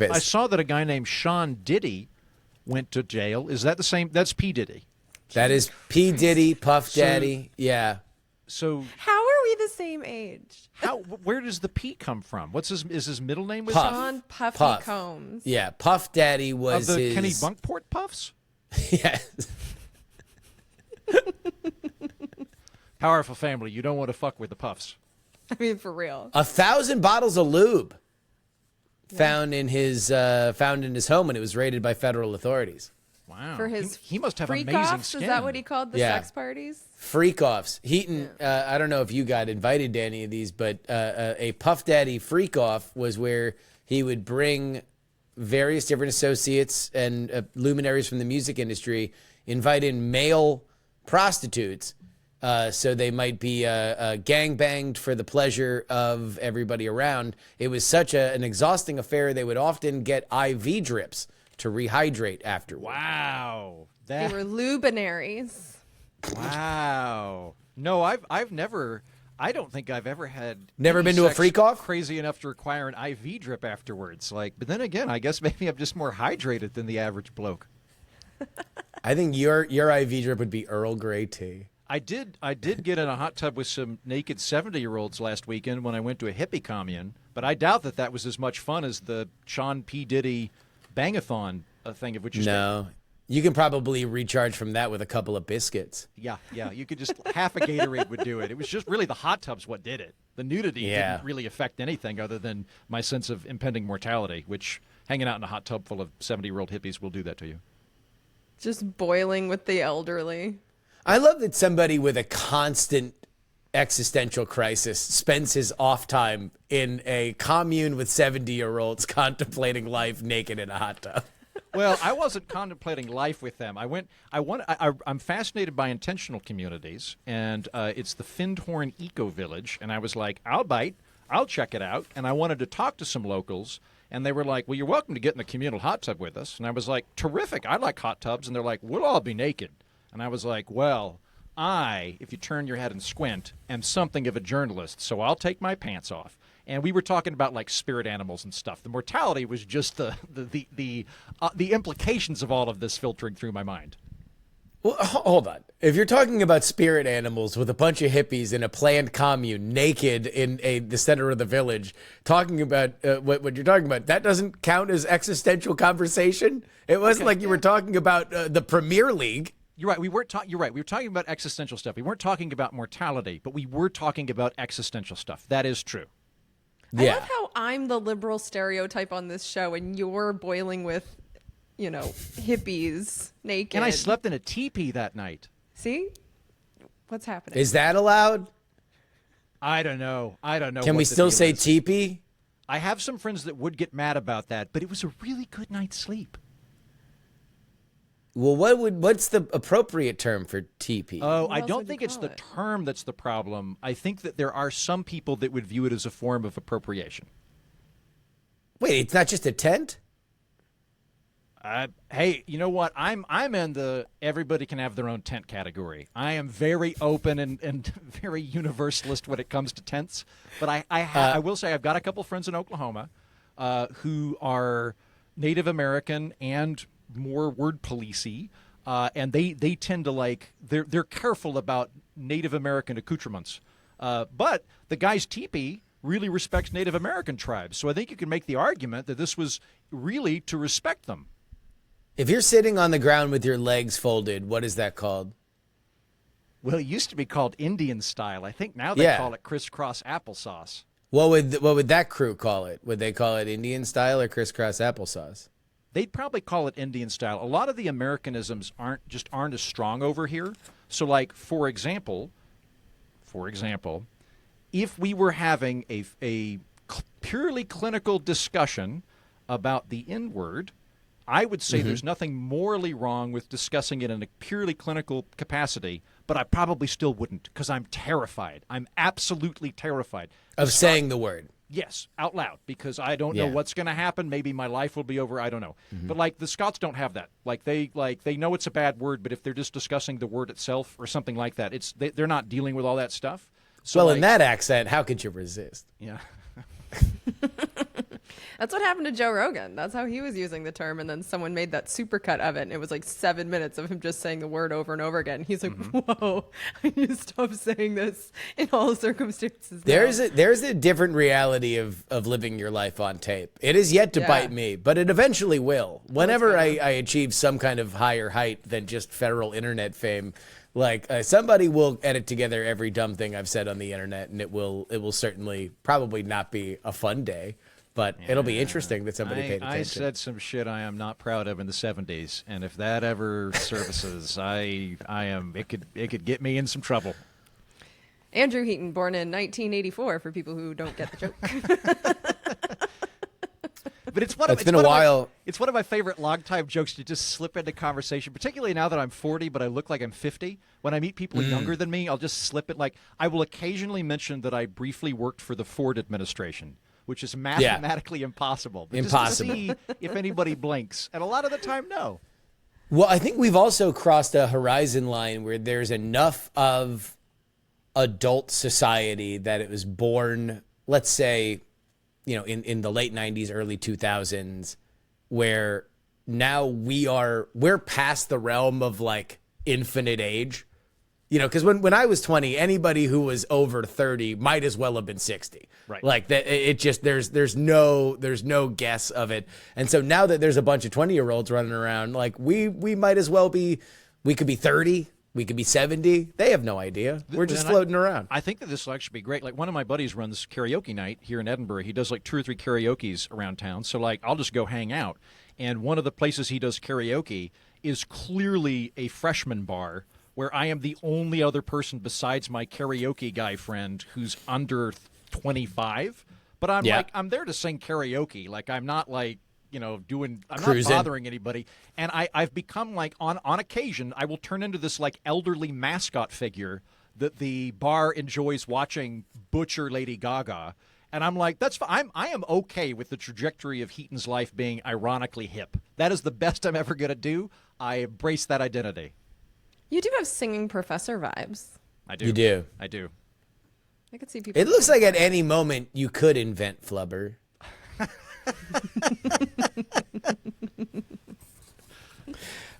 I saw that a guy named Sean Diddy went to jail. Is that the same? That's P. Diddy. That is P. Diddy, Puff Daddy. Yeah. So how are we the same age? Where does the P come from? Is his middle name? Was Puff. Sean Puffy Puff. Combs. Yeah, Puff Daddy was of the his... Kenny Bunkport Puffs? Yes. Powerful family. You don't want to fuck with the Puffs. I mean, for real. 1,000 bottles of lube found in his home when it was raided by federal authorities. Wow. For his he must have freak amazing offs? skin. Is that what he called the sex parties? Freak offs. Heaton, I don't know if you got invited to any of these, but a Puff Daddy freak off was where he would bring various different associates and luminaries from the music industry, invite in male prostitutes, so they might be gangbanged for the pleasure of everybody around. It was such an exhausting affair, they would often get IV drips to rehydrate afterwards. Wow. They were luminaries. Wow. No, I've never... I don't think I've ever had... Never been to a freak off? Crazy enough to require an IV drip afterwards. But then again, I guess maybe I'm just more hydrated than the average bloke. I think your IV drip would be Earl Grey tea. I did get in a hot tub with some naked 70-year-olds last weekend when I went to a hippie commune, but I doubt that was as much fun as the Sean P. Diddy Bangathon thing of which you No. You can probably recharge from that with a couple of biscuits. Yeah. You could just half a Gatorade would do it. It was just really the hot tubs what did it. The nudity didn't really affect anything other than my sense of impending mortality, which hanging out in a hot tub full of 70-year-old hippies will do that to you. Just boiling with the elderly. I love that somebody with a constant existential crisis spends his off time in a commune with 70-year-olds contemplating life naked in a hot tub. Well, I wasn't contemplating life with them. I'm fascinated by intentional communities, and it's the Findhorn Eco Village, and I was like, I'll bite, I'll check it out, and I wanted to talk to some locals, and they were like, well, you're welcome to get in the communal hot tub with us, and I was like, terrific, I like hot tubs, and they're like, we'll all be naked, and I was like, well, if you turn your head and squint, am something of a journalist, so I'll take my pants off. And we were talking about like spirit animals and stuff. The mortality was just the implications of all of this filtering through my mind. Well, hold on. If you're talking about spirit animals with a bunch of hippies in a planned commune, naked in the center of the village, talking about what you're talking about, that doesn't count as existential conversation? It wasn't like you were talking about the Premier League. You're right. You're right. We were talking about existential stuff. We weren't talking about mortality, but we were talking about existential stuff. That is true. Yeah. I love how I'm the liberal stereotype on this show and you're boiling with, hippies naked. And I slept in a teepee that night. See? What's happening? Is that allowed? I don't know. Can we still say teepee? I have some friends that would get mad about that, but it was a really good night's sleep. Well, what's the appropriate term for teepee? Oh, I don't think it's the term that's the problem. I think that there are some people that would view it as a form of appropriation. Wait, it's not just a tent? Hey, you know what? I'm in the everybody can have their own tent category. I am very open and very universalist when it comes to tents. But I will say I've got a couple friends in Oklahoma who are Native American and more word policey, and they tend to they're careful about Native American accoutrements. But the guy's teepee really respects Native American tribes, so I think you can make the argument that this was really to respect them. If you're sitting on the ground with your legs folded, what is that called? Well, it used to be called Indian style. I think now they call it crisscross applesauce. What would that crew call it? Would they call it Indian style or crisscross applesauce? They'd probably call it Indian style. A lot of the Americanisms aren't as strong over here. So, like, for example, if we were having a purely clinical discussion about the N-word, I would say there's nothing morally wrong with discussing it in a purely clinical capacity, but I probably still wouldn't because I'm terrified. I'm absolutely terrified. Of saying the word. Yes, out loud, because I don't know what's going to happen. Maybe my life will be over. I don't know. But like the Scots don't have that. They know it's a bad word, but if they're just discussing the word itself or something like that, they're not dealing with all that stuff. So well, in that accent, how could you resist? Yeah. That's what happened to Joe Rogan. That's how he was using the term. And then someone made that supercut of it. And it was like 7 minutes of him just saying the word over and over again. He's like, whoa, I need to stop saying this in all circumstances. There's a different reality of living your life on tape. It is yet to bite me, but it eventually will. Whenever I achieve some kind of higher height than just federal internet fame, like somebody will edit together every dumb thing I've said on the internet, and it will certainly probably not be a fun day. But it'll be interesting that somebody paid attention. I said some shit I am not proud of in the 70s, and if that ever surfaces, I am. It could get me in some trouble. Andrew Heaton, born in 1984, for people who don't get the joke. But it's one of my favorite log type jokes to just slip into conversation, particularly now that I'm 40, but I look like I'm 50. When I meet people younger than me, I'll just slip it. Like, I will occasionally mention that I briefly worked for the Ford administration, which is mathematically impossible. But Impossible. Just to see if anybody blinks. And a lot of the time, no. Well, I think we've also crossed a horizon line where there's enough of adult society that it was born, let's say, in the late 90s, early 2000s, where now we're past the realm of like infinite age. Because when I was 20, anybody who was over 30 might as well have been 60. Right. Like that, it just there's no guess of it. And so now that there's a bunch of 20-year-olds running around, like we might as well be. We could be 30. We could be 70. They have no idea. We're just floating around. I think that this will actually be great. Like, one of my buddies runs karaoke night here in Edinburgh. He does like 2 or 3 karaokes around town. So like, I'll just go hang out. And one of the places he does karaoke is clearly a freshman bar, where I am the only other person besides my karaoke guy friend who's under 25. But I'm there to sing karaoke. Like, I'm not like, I'm not bothering anybody. And I've become like, on occasion, I will turn into this like elderly mascot figure that the bar enjoys watching butcher Lady Gaga. And I'm like, that's fine. I am okay with the trajectory of Heaton's life being ironically hip. That is the best I'm ever going to do. I embrace that identity. You do have singing professor vibes. I do. You do. I do. I could see people. It looks like at any moment you could invent flubber.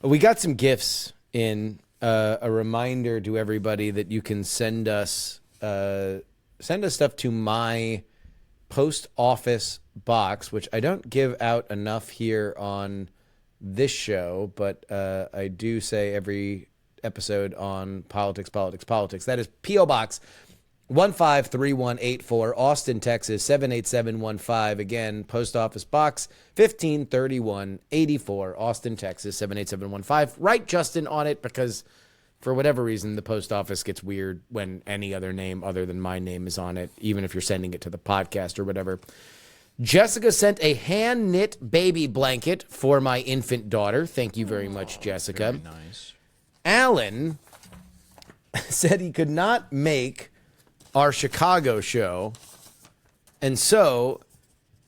We got some gifts in. A reminder to everybody that you can send us stuff to my post office box, which I don't give out enough here on this show, but I do say every episode on politics. That is P.O. Box 153184, Austin, Texas 78715. Again, post office box 153184, Austin, Texas 78715. Write Justin on it, because for whatever reason the post office gets weird when any other name other than my name is on it, even if you're sending it to the podcast or whatever. Jessica sent a hand-knit baby blanket for my infant daughter. Thank you very much, Jessica. Very nice. Alan said he could not make our Chicago show, and so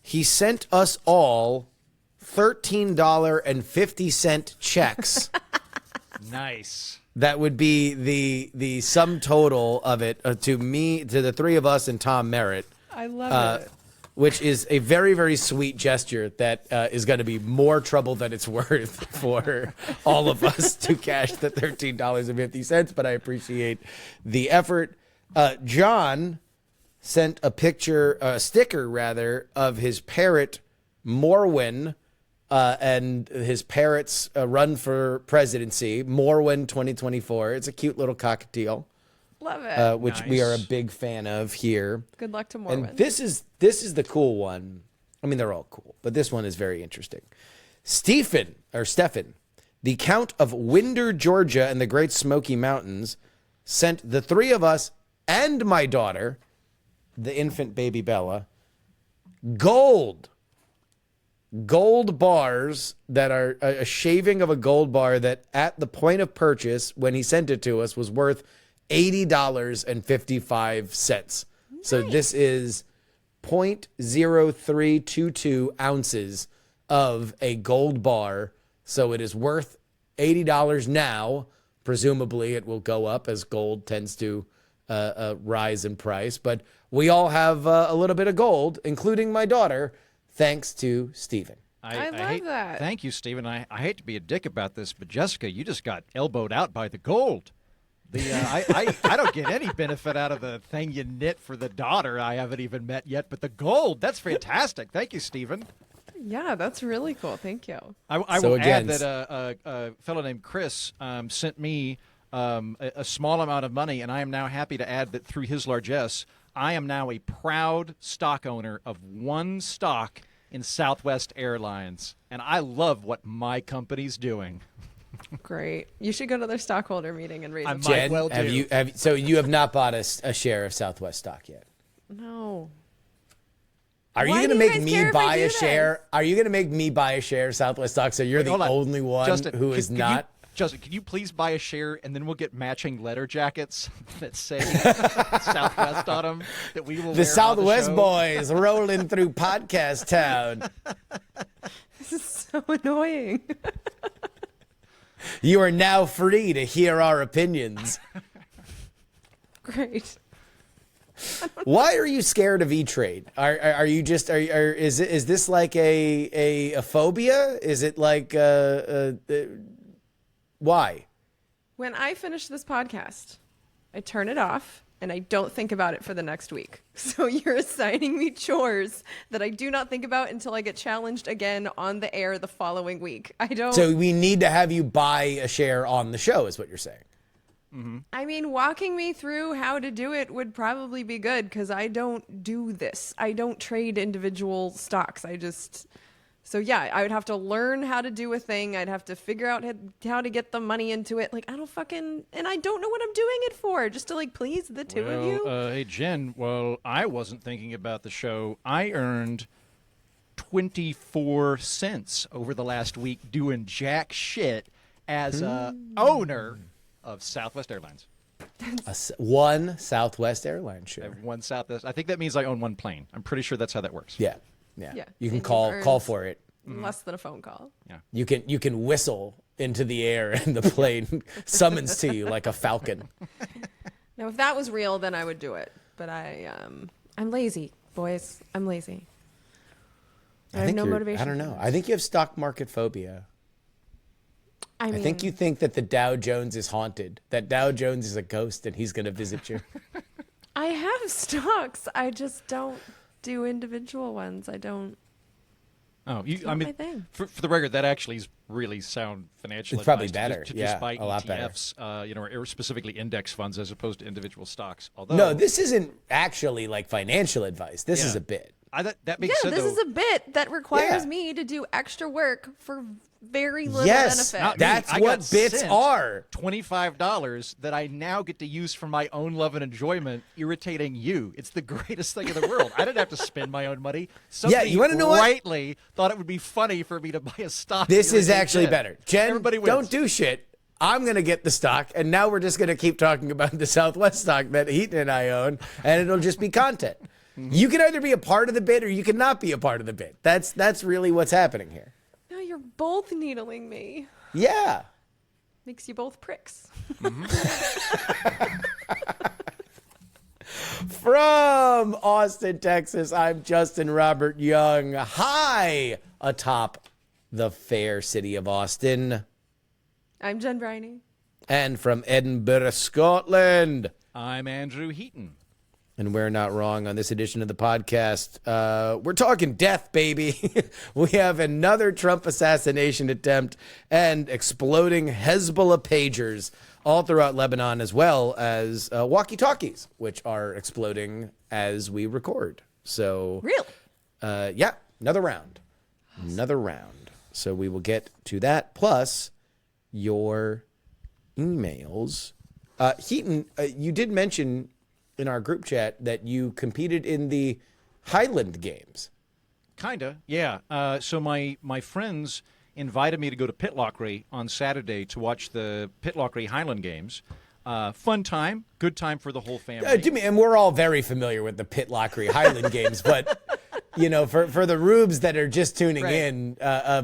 he sent us all $13.50 checks. Nice. That would be the sum total of it to the three of us and Tom Merritt. I love it. Which is a very, very sweet gesture that is going to be more trouble than it's worth for all of us to cash the $13.50, but I appreciate the effort. John sent a sticker rather, of his parrot, Morwin, and his parrot's run for presidency, Morwin 2024. It's a cute little cockatiel. Love it. Which we are a big fan of here. Good luck to Morwin. And this is the cool one. I mean, they're all cool, but this one is very interesting. Stephen, the Count of Winder, Georgia, and the Great Smoky Mountains, sent the three of us and my daughter, the infant baby Bella, gold bars that are a shaving of a gold bar that at the point of purchase, when he sent it to us, was worth $80.55. Nice. So this is 0.0322 ounces of a gold bar. So it is worth $80 now. Presumably it will go up as gold tends to rise in price. But we all have a little bit of gold, including my daughter. thanks to Stephen. I love that. Thank you, Stephen. I hate to be a dick about this, but Jessica, you just got elbowed out by the gold. I don't get any benefit out of the thing you knit for the daughter I haven't even met yet, but the gold, that's fantastic. Thank you, Stephen. Yeah, that's really cool. Thank you. I will add that a fellow named Chris sent me a small amount of money, and I am now happy to add that through his largesse, I am now a proud stock owner of one stock in Southwest Airlines, and I love what my company's doing. Great. You should go to their stockholder meeting and raise I a might Jen, well do. so you have not bought a share of Southwest stock yet? No. Are you Why going to do you make guys me care if I buy do a this? share? Are you going to make me buy a share of Southwest stock so you're the Hold on. only one Justin, who is can not? Justin, can you please buy a share, and then we'll get matching letter jackets that say Southwest on them that we will The wear Southwest on the show? boys rolling through podcast town. This is so annoying. You are now free to hear our opinions. Great. Why are you scared of E-Trade? Are you just is this like a phobia? Is it like why? When I finish this podcast, I turn it off and I don't think about it for the next week. So you're assigning me chores that I do not think about until I get challenged again on the air the following week. I don't. So we need to have you buy a share on the show, is what you're saying. I mean, walking me through how to do it would probably be good because I don't do this. I don't trade individual stocks. So yeah, I would have to learn how to do a thing. I'd have to figure out how to get the money into it. Like, and I don't know what I'm doing it for, just to like please the two of you. Hey, Jen, well, I wasn't thinking about the show. I earned 24 cents over the last week doing jack shit as a owner of Southwest Airlines. One Southwest Airlines I share. have one Southwest. I think that means I own one plane. I'm pretty sure that's how that works. Yeah. Yeah. You can And call you've call earned for it. less than a phone call. Yeah. You can whistle into the air and the plane summons to you like a falcon. Now, if that was real, then I would do it. But I'm lazy, boys. I'm lazy. I have no motivation. I don't know. I think you have stock market phobia. I I think you think that the Dow Jones is haunted. That Dow Jones is a ghost and he's going to visit you. I have stocks. I just don't do individual ones. I don't. Oh, It's not my thing. for the record, that actually is really sound financial It's probably advice better. to Yeah, just buy a lot better. ETFs, or specifically index funds as opposed to individual stocks. Although, No, this isn't actually like financial advice. This is Yeah. a bit. That being Yeah, said, this though, is a bit that requires Yeah. me to do extra work for very little Yes, benefit. that's I what got bits sent are. $25 that I now get to use for my own love and enjoyment, irritating you. It's the greatest thing in the world. I didn't have to spend my own money. Somebody you wanna know what? rightly thought it would be funny for me to buy a stock. This to is irritate actually Jen. better. Jen, Everybody wins. don't do shit. I'm going to get the stock, and now we're just going to keep talking about the Southwest stock that Heaton and I own, and it'll just be content. You can either be a part of the bit or you cannot be a part of the bit. That's really what's happening here. No, you're both needling me. Yeah. Makes you both pricks. From Austin, Texas, I'm Justin Robert Young, high atop the fair city of Austin. I'm Jen Briney. And from Edinburgh, Scotland. I'm Andrew Heaton. And we're not wrong on this edition of the podcast. We're talking death, baby. We have another Trump assassination attempt and exploding Hezbollah pagers all throughout Lebanon, as well as walkie-talkies, which are exploding as we record. So, Really? yeah, another round. Another round. So we will get to that, plus your emails. Heaton, you did mention in our group chat that you competed in the Highland Games. Kinda, yeah. So my friends invited me to go to Pitlochry on Saturday to watch the Pitlochry Highland Games. Fun time, good time for the whole family. And we're all very familiar with the Pitlochry Highland Games, but you know, for the rubes that are just tuning Right. in,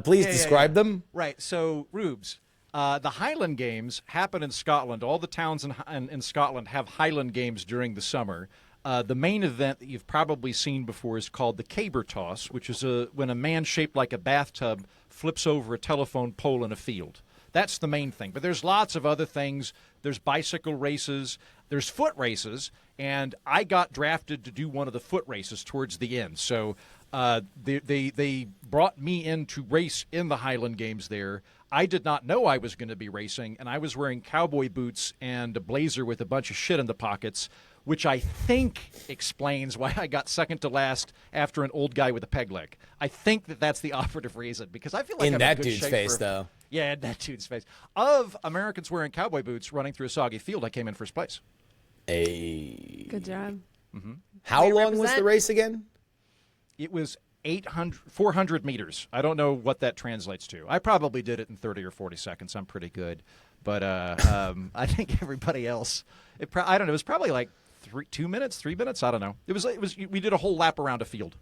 please describe them. Right. So, Rubes, the Highland Games happen in Scotland. All the towns in Scotland have Highland Games during the summer. The main event that you've probably seen before is called the caber toss, which is when a man shaped like a bathtub flips over a telephone pole in a field. That's the main thing. But there's lots of other things. There's bicycle races. There's foot races. And I got drafted to do one of the foot races towards the end. So they brought me in to race in the Highland Games there. I did not know I was going to be racing, and I was wearing cowboy boots and a blazer with a bunch of shit in the pockets, which I think explains why I got second to last after an old guy with a peg leg. I think that's the operative reason, because I feel like in I'm that in good dude's shape face, though. Yeah, in that dude's face. Of Americans wearing cowboy boots running through a soggy field, I came in first place. Hey. Good job. How Way to long was the represent. race again? It was 400 meters. I don't know what that translates to. I probably did it in 30 or 40 seconds. I'm pretty good. But I think everybody else, I don't know, it was probably like 3 minutes. I don't know. It was. We did a whole lap around a field.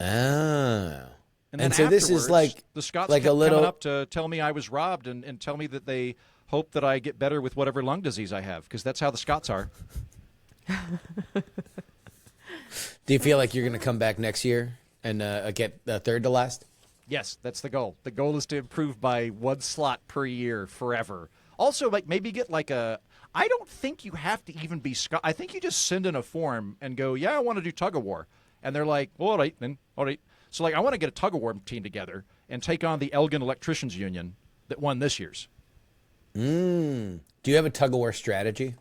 Oh. And then so this is afterwards, like the Scots like kept a little coming up to tell me I was robbed and tell me that they hope that I get better with whatever lung disease I have, because that's how the Scots are. Do you feel like you're going to come back next year and get third to last? Yes, that's the goal. The goal is to improve by one slot per year forever. Also, like maybe get like a. I don't think you have to even be Scot. I think you just send in a form and go, yeah, I want to do tug of war, and they're like, well, all right, then, all right. So like, I want to get a tug of war team together and take on the Elgin Electricians Union that won this year's. Do you have a tug of war strategy?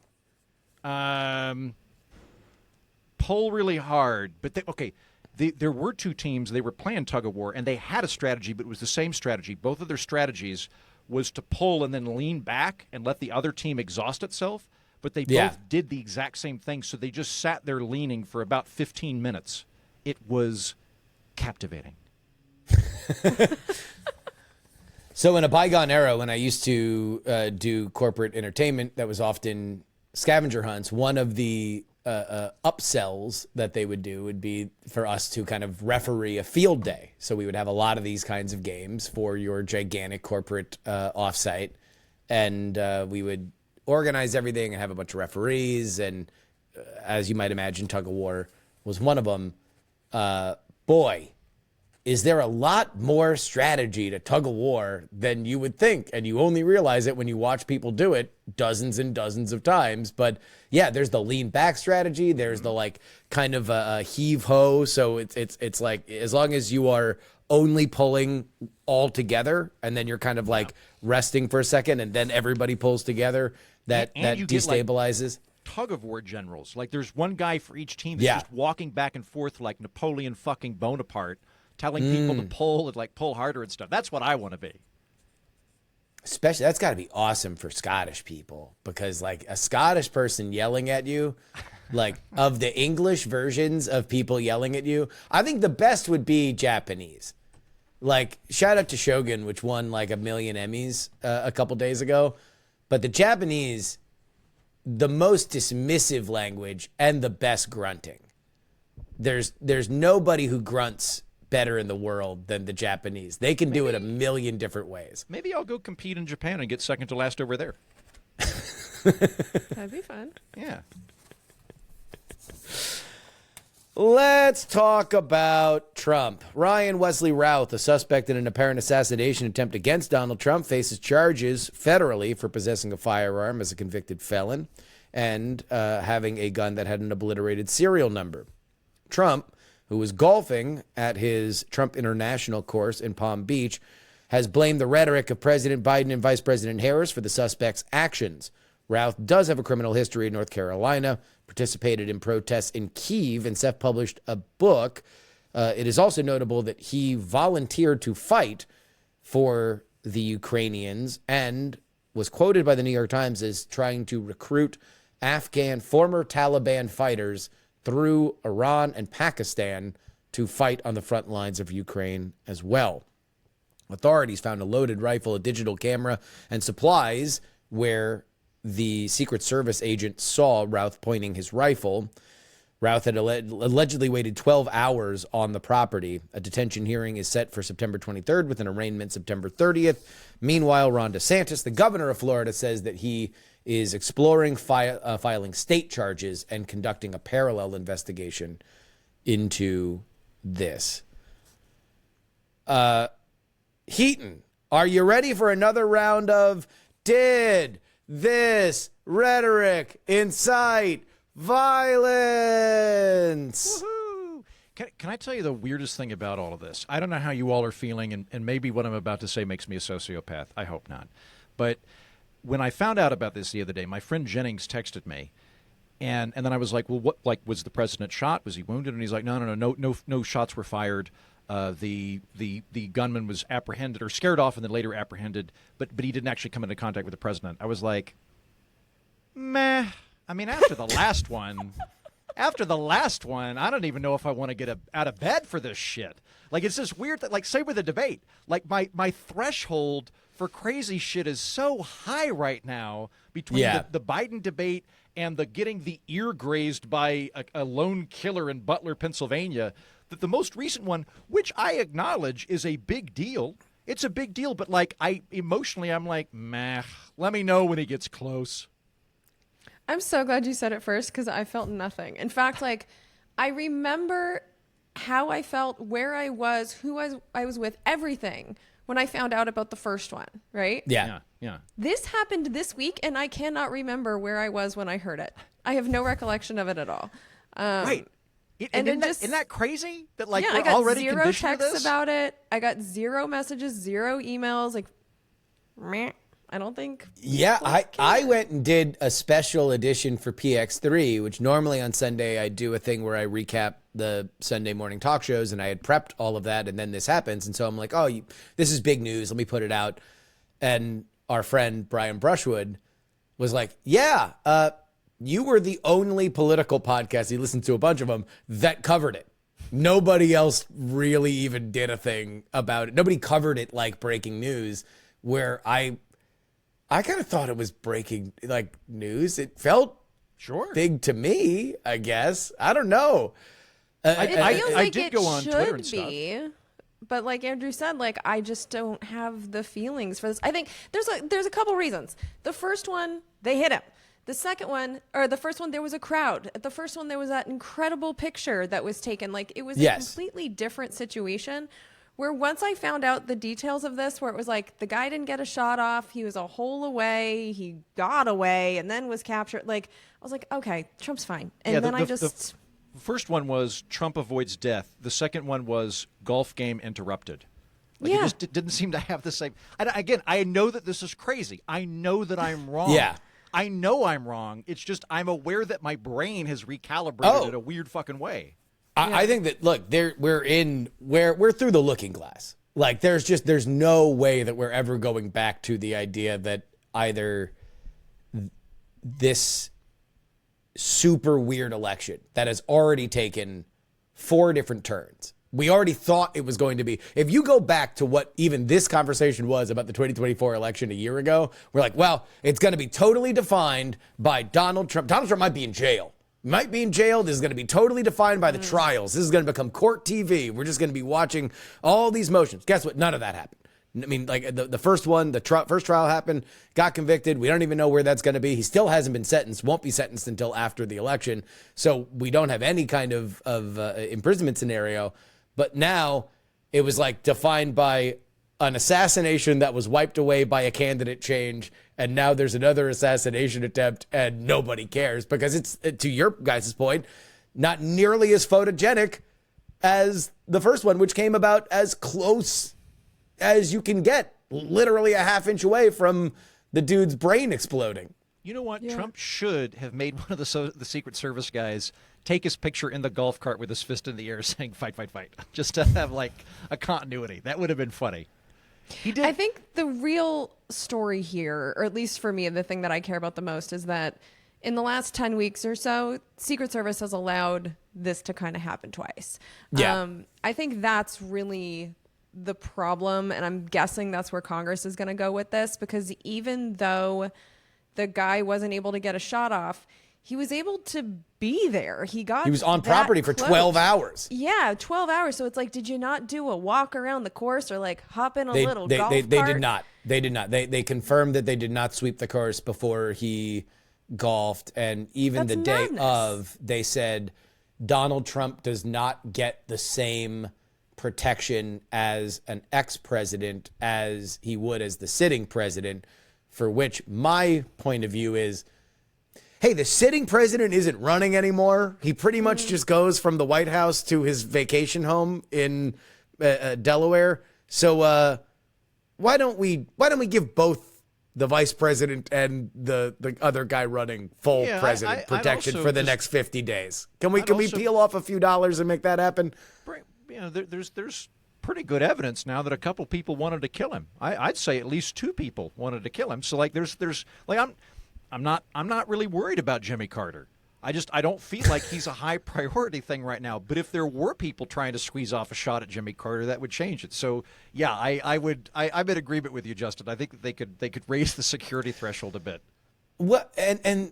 Pull really hard, but there were two teams. They were playing tug of war, and they had a strategy, but it was the same strategy. Both of their strategies was to pull and then lean back and let the other team exhaust itself. But they both did the exact same thing, so they just sat there leaning for about 15 minutes. It was captivating. So in a bygone era, when I used to do corporate entertainment, that was often scavenger hunts. One of the upsells that they would do would be for us to kind of referee a field day. So we would have a lot of these kinds of games for your gigantic corporate offsite, and we would organize everything and have a bunch of referees. And as you might imagine, tug of war was one of them. Boy, is there a lot more strategy to tug of war than you would think, and you only realize it when you watch people do it dozens and dozens of times. But yeah, there's the lean back strategy. There's the like kind of a heave ho. So it's like as long as you are only pulling all together, and then you're kind of like resting for a second, and then everybody pulls together. That destabilizes. Tug of war generals. Like there's one guy for each team that's just walking back and forth like Napoleon fucking Bonaparte, telling people to pull and like pull harder and stuff. That's what I want to be. Especially, that's got to be awesome for Scottish people, because like a Scottish person yelling at you, like of the English versions of people yelling at you, I think the best would be Japanese. Like shout out to Shogun, which won like 1 million Emmys a couple days ago. But the Japanese, the most dismissive language and the best grunting. There's nobody who grunts better in the world than the Japanese. They can do it 1 million different ways. Maybe I'll go compete in Japan and get second to last over there. That'd be fun. Yeah. Let's talk about Trump. Ryan Wesley Routh, a suspect in an apparent assassination attempt against Donald Trump, faces charges federally for possessing a firearm as a convicted felon and having a gun that had an obliterated serial number. Trump, who was golfing at his Trump International course in Palm Beach, has blamed the rhetoric of President Biden and Vice President Harris for the suspect's actions. Routh does have a criminal history in North Carolina, participated in protests in Kyiv, and self-published a book. It is also notable that he volunteered to fight for the Ukrainians and was quoted by the New York Times as trying to recruit Afghan former Taliban fighters through Iran and Pakistan to fight on the front lines of Ukraine as well. Authorities found a loaded rifle, a digital camera, and supplies where the Secret Service agent saw Routh pointing his rifle. Routh had allegedly waited 12 hours on the property. A detention hearing is set for September 23rd with an arraignment September 30th. Meanwhile, Ron DeSantis, the governor of Florida, says that he is exploring filing state charges and conducting a parallel investigation into this. Heaton, are you ready for another round of Did This Rhetoric Incite Violence? Woohoo! Can I tell you the weirdest thing about all of this? I don't know how you all are feeling, and maybe what I'm about to say makes me a sociopath. I hope not. But when I found out about this the other day, my friend Jennings texted me, and then I was like, well, what? Like, was the president shot? Was he wounded? And he's like, no shots were fired. The gunman was apprehended or scared off and then later apprehended, but he didn't actually come into contact with the president. I was like, meh. I mean, after the last one, I don't even know if I want to get out of bed for this shit. Like, it's just weird that, like, say with a debate, like my threshold for crazy shit is so high right now between the Biden debate and the getting the ear grazed by a lone killer in Butler, Pennsylvania, that the most recent one, which I acknowledge is a big deal. It's a big deal, but like I'm like, meh. Let me know when he gets close. I'm so glad you said it first because I felt nothing. In fact, like, I remember how I felt, where I was, who I was with, everything when I found out about the first one, right? Yeah. This happened this week, and I cannot remember where I was when I heard it. I have no recollection of it at all. Right. Isn't that crazy? That, like, I we're got already zero conditioned to texts this? about it. I got 0 messages, 0 emails. Like, meh. I don't think. Yeah, I went and did a special edition for PX3, which normally on Sunday I do a thing where I recap the Sunday morning talk shows, and I had prepped all of that, and then this happens. And so I'm like, this is big news. Let me put it out. And our friend Brian Brushwood was like, you were the only political podcast, he listened to a bunch of them, that covered it. Nobody else really even did a thing about it. Nobody covered it like breaking news, where I kind of thought it was breaking, like, news. It felt big to me, I guess. I don't know. I did go on Twitter and stuff. But like Andrew said, like, I just don't have the feelings for this. I think there's a couple reasons. The first one, they hit him. The second one, or the first one, there was a crowd. At the first one, there was that incredible picture that was taken. Like, it was a completely different situation. Where once I found out the details of this, where it was like the guy didn't get a shot off, he was a hole away, he got away, and then was captured. Like, I was like, okay, Trump's fine. And then the first one was Trump avoids death. The second one was golf game interrupted. Like, it just didn't seem to have the same. Again, I know that this is crazy. I know that I'm wrong. Yeah. I know I'm wrong. It's just I'm aware that my brain has recalibrated in a weird fucking way. I think that, look, we're through the looking glass. Like, there's no way that we're ever going back to the idea that either this super weird election that has already taken 4 different turns. We already thought it was going to be. If you go back to what even this conversation was about the 2024 election a year ago, we're like, well, it's going to be totally defined by Donald Trump. Donald Trump might be in jail. Might be in jail. This is going to be totally defined by the trials. This is going to become court TV. We're just going to be watching all these motions. Guess what? None of that happened. I mean, like, the first one, first trial happened, got convicted. We don't even know where that's going to be. He still hasn't been sentenced, won't be sentenced until after the election. So we don't have any kind of imprisonment scenario. But now it was like defined by an assassination that was wiped away by a candidate change. And now there's another assassination attempt and nobody cares because it's, to your guys' point, not nearly as photogenic as the first one, which came about as close as you can get, literally a half-inch away from the dude's brain exploding. You know what? Yeah. Trump should have made one of the Secret Service guys take his picture in the golf cart with his fist in the air saying, fight, fight, fight, just to have, like, a continuity. That would have been funny. He did. I think the real story here, or at least for me, the thing that I care about the most is that in the last 10 weeks or so, Secret Service has allowed this to kind of happen twice. Yeah. I think that's really the problem, and I'm guessing that's where Congress is going to go with this, because even though the guy wasn't able to get a shot off, he was able to be there. He was on that property for close. 12 hours. Yeah, 12 hours. So it's like, did you not do a walk around the course or like hop in a little They golf did cart? not. They did not. They confirmed that they did not sweep the course before he golfed. And even That's the day madness. of, they said Donald Trump does not get the same protection as an ex-president as he would as the sitting president, for which my point of view is, hey, the sitting president isn't running anymore. He pretty much just goes from the White House to his vacation home in Delaware. So why don't we give both the vice president and the other guy running full president I'd protection also for the just- next 50 days? Can we I'd also- peel off a few dollars and make that happen? There's pretty good evidence now that a couple people wanted to kill him. I'd say at least 2 people wanted to kill him. So like there's like I'm not really worried about Jimmy Carter. I don't feel like he's a high priority thing right now. But if there were people trying to squeeze off a shot at Jimmy Carter, that would change it. So yeah, I'm in agreement with you, Justin. I think that they could raise the security threshold a bit. What and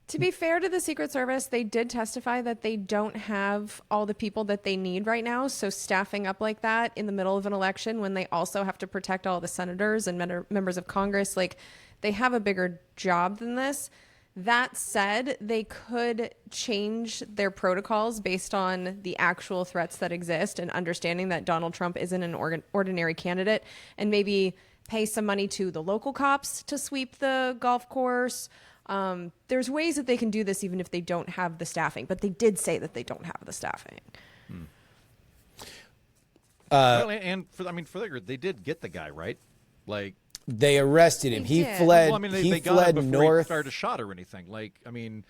To be fair to the Secret Service, they did testify that they don't have all the people that they need right now. So staffing up like that in the middle of an election when they also have to protect all the senators and members of Congress, like they have a bigger job than this. That said, they could change their protocols based on the actual threats that exist and understanding that Donald Trump isn't an ordinary candidate, and maybe pay some money to the local cops to sweep the golf course. There's ways that they can do this even if they don't have the staffing, but they did say that they don't have the staffing. Well, and for the record, they did get the guy, right? Like they arrested him. They He did. fled. well, I mean, he they got fled him before north. he started a shot or anything. Like, I mean,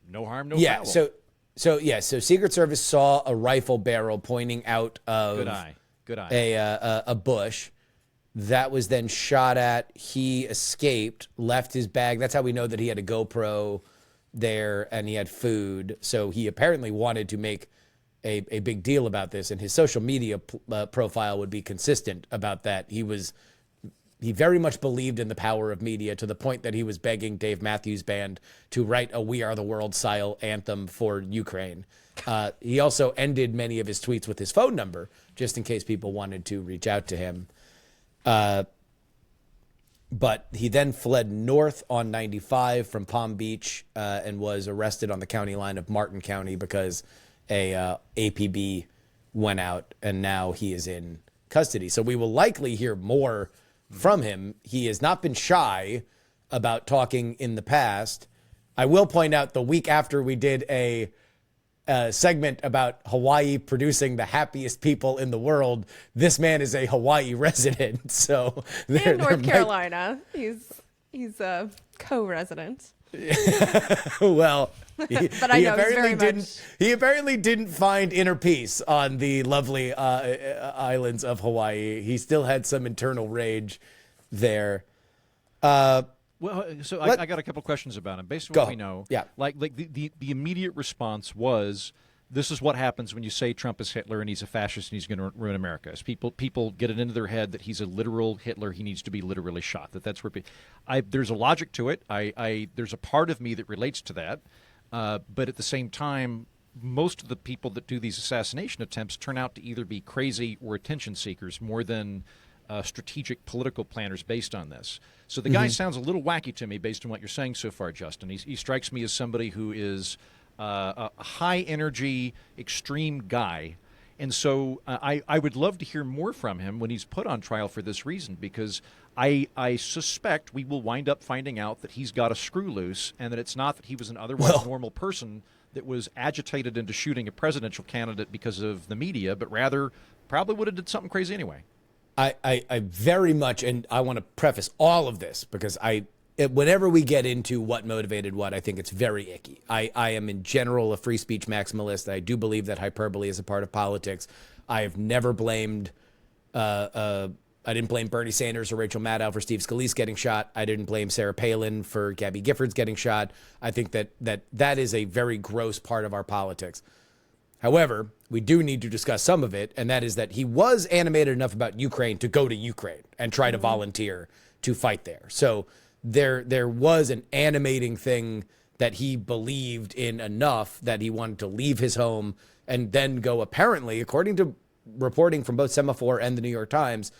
no harm, no Yeah. foul. So Secret Service saw a rifle barrel pointing out of Good eye. a bush. That was then shot at. He escaped, left his bag. That's how we know that he had a GoPro there and he had food. So he apparently wanted to make a big deal about this, and his social media profile would be consistent about that. He very much believed in the power of media to the point that he was begging Dave Matthews Band to write a "We Are the World" style anthem for Ukraine. He also ended many of his tweets with his phone number, just in case people wanted to reach out to him. But he then fled north on 95 from Palm Beach and was arrested on the county line of Martin County because a APB went out, and now he is in custody. So we will likely hear more from him. He has not been shy about talking in the past. I will point out the week after we did a segment about Hawaii producing the happiest people in the world, this man is a Hawaii resident. So And North Carolina, he's a co-resident. Well, But I know he's very much- he apparently didn't find inner peace on the lovely islands of Hawaii. He still had some internal rage there. Well, so I got a couple questions about him. Based on what we know, Yeah. like the immediate response was, this is what happens when you say Trump is Hitler and he's a fascist and he's going to ruin America. As people get it into their head that he's a literal Hitler, he needs to be literally shot. That's where there's a logic to it. There's a part of me that relates to that, but at the same time, most of the people that do these assassination attempts turn out to either be crazy or attention seekers more than strategic political planners based on this. So the guy sounds a little wacky to me based on what you're saying so far, Justin. He strikes me as somebody who is a high-energy, extreme guy. And so I would love to hear more from him when he's put on trial for this reason, because I suspect we will wind up finding out that he's got a screw loose and that it's not that he was an otherwise normal person that was agitated into shooting a presidential candidate because of the media, but rather probably would have did something crazy anyway. I very much, and I want to preface all of this because whenever we get into what motivated what, I think it's very icky. I am in general a free speech maximalist. I do believe that hyperbole is a part of politics. I have never blamed, I didn't blame Bernie Sanders or Rachel Maddow for Steve Scalise getting shot. I didn't blame Sarah Palin for Gabby Giffords getting shot. I think that is a very gross part of our politics. However, we do need to discuss some of it, and that is that he was animated enough about Ukraine to go to Ukraine and try to volunteer to fight there. So there was an animating thing that he believed in enough that he wanted to leave his home and then go, apparently, according to reporting from both Semaphore and the New York Times,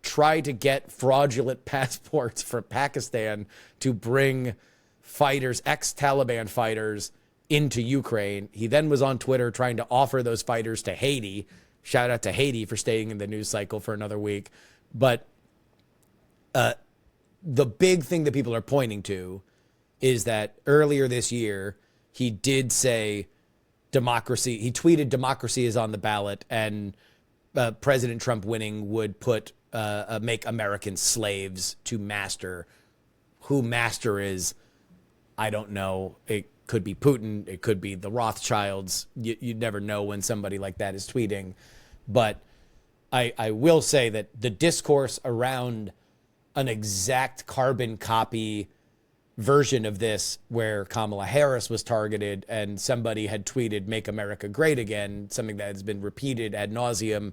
try to get fraudulent passports from Pakistan to bring fighters, ex-Taliban fighters, into Ukraine. He then was on Twitter trying to offer those fighters to Haiti. Shout out to Haiti for staying in the news cycle for another week. But the big thing that people are pointing to is that earlier this year, he did say democracy. He tweeted democracy is on the ballot, and President Trump winning would put make Americans slaves to master. Who master is, I don't know. It could be Putin. It could be the Rothschilds. You never know when somebody like that is tweeting. But I will say that the discourse around an exact carbon copy version of this, where Kamala Harris was targeted and somebody had tweeted "Make America Great Again," something that has been repeated ad nauseum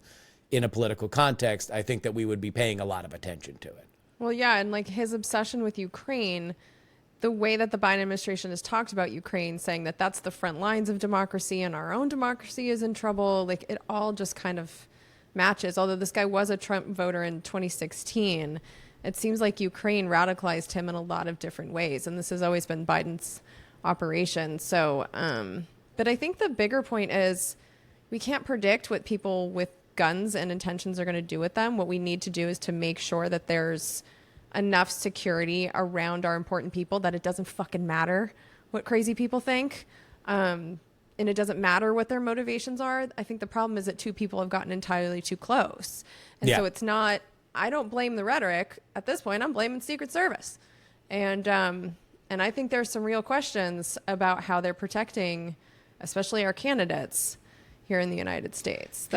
in a political context, I think that we would be paying a lot of attention to it. Well, yeah, and like his obsession with Ukraine, the way that the Biden administration has talked about Ukraine, saying that that's the front lines of democracy and our own democracy is in trouble, like it all just kind of matches. Although this guy was a Trump voter in 2016, it seems like Ukraine radicalized him in a lot of different ways, and this has always been Biden's operation. So, but I think the bigger point is we can't predict what people with guns and intentions are going to do with them. What we need to do is to make sure that there's enough security around our important people that it doesn't fucking matter what crazy people think. And it doesn't matter what their motivations are. I think the problem is that two people have gotten entirely too close. And so it's not, I don't blame the rhetoric at this point. I'm blaming Secret Service. And I think there's some real questions about how they're protecting, especially our candidates here in the United States.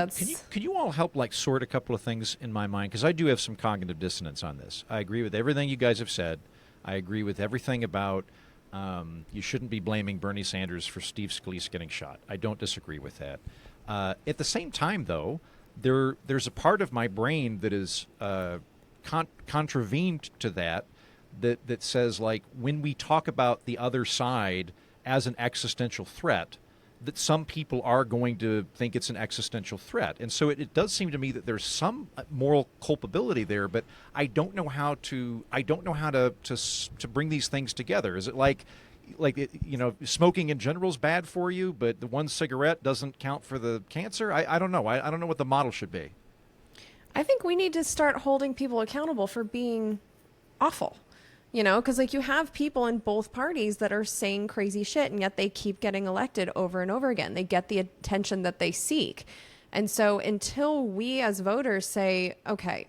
Can you all help like sort a couple of things in my mind? Because I do have some cognitive dissonance on this. I agree with everything you guys have said. I agree with everything about you shouldn't be blaming Bernie Sanders for Steve Scalise getting shot. I don't disagree with that. At the same time, though, there's a part of my brain that is contravened to that says, like, when we talk about the other side as an existential threat, that some people are going to think it's an existential threat. And so it does seem to me that there's some moral culpability there, but I don't know how to bring these things together. Is it like smoking in general is bad for you, but the one cigarette doesn't count for the cancer? I don't know. I don't know what the model should be. I think we need to start holding people accountable for being awful. Because like you have people in both parties that are saying crazy shit, and yet they keep getting elected over and over again. They get the attention that they seek. And so until we as voters say, okay,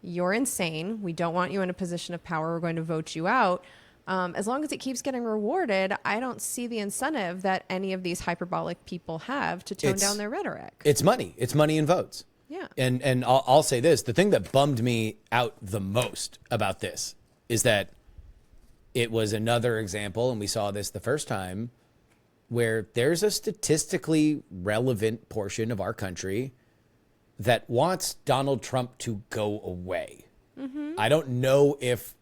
you're insane, we don't want you in a position of power, we're going to vote you out, as long as it keeps getting rewarded, I don't see the incentive that any of these hyperbolic people have to tone down their rhetoric. It's money. It's money and votes. Yeah. And I'll say this. The thing that bummed me out the most about this is that it was another example, and we saw this the first time, where there's a statistically relevant portion of our country that wants Donald Trump to go away. Mm-hmm. I don't know if,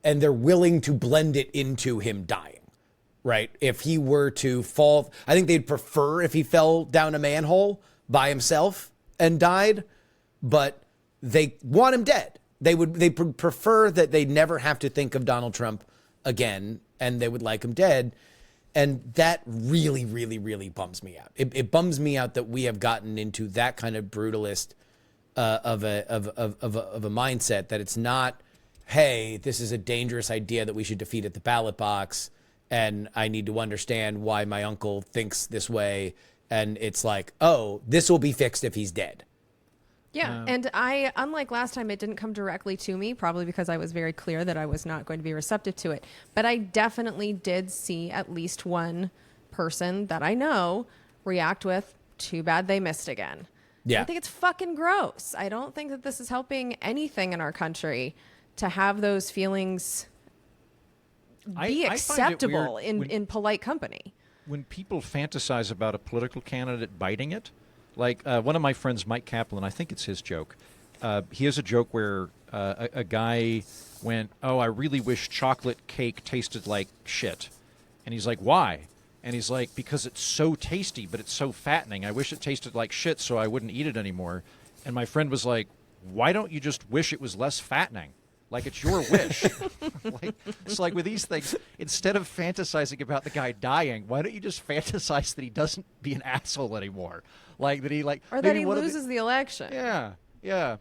and they're willing to blend it into him dying, right? If he were to fall, I think they'd prefer if he fell down a manhole by himself and died, but they want him dead. They prefer that they never have to think of Donald Trump again, and they would like him dead. And that really, really, really bums me out. It bums me out that we have gotten into that kind of brutalist of a mindset, that it's not, hey, this is a dangerous idea that we should defeat at the ballot box, and I need to understand why my uncle thinks this way. And it's like, oh, this will be fixed if he's dead. Yeah, and unlike last time, it didn't come directly to me, probably because I was very clear that I was not going to be receptive to it. But I definitely did see at least one person that I know react with, too bad they missed again. Yeah. I think it's fucking gross. I don't think that this is helping anything in our country to have those feelings be acceptable in polite company. When people fantasize about a political candidate biting it, like one of my friends, Mike Kaplan, I think it's his joke. He has a joke where a guy went, "Oh, I really wish chocolate cake tasted like shit," and he's like, "Why?" And he's like, "Because it's so tasty, but it's so fattening. I wish it tasted like shit, so I wouldn't eat it anymore." And my friend was like, "Why don't you just wish it was less fattening? Like, it's your wish." It's like with these things, instead of fantasizing about the guy dying, why don't you just fantasize that he doesn't be an asshole anymore? Like that he or that he loses the election. Yeah. Yeah.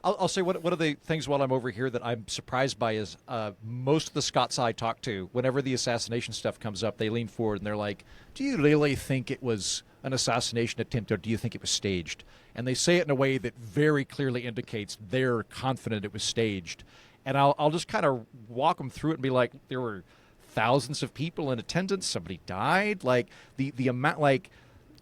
I'll say one of the things while I'm over here that I'm surprised by is most of the Scots I talk to, whenever the assassination stuff comes up, they lean forward and they're like, "Do you really think it was an assassination attempt, or do you think it was staged?" And they say it in a way that very clearly indicates they're confident it was staged. And I'll just kind of walk them through it and be like, there were thousands of people in attendance. Somebody died. Like the amount, like.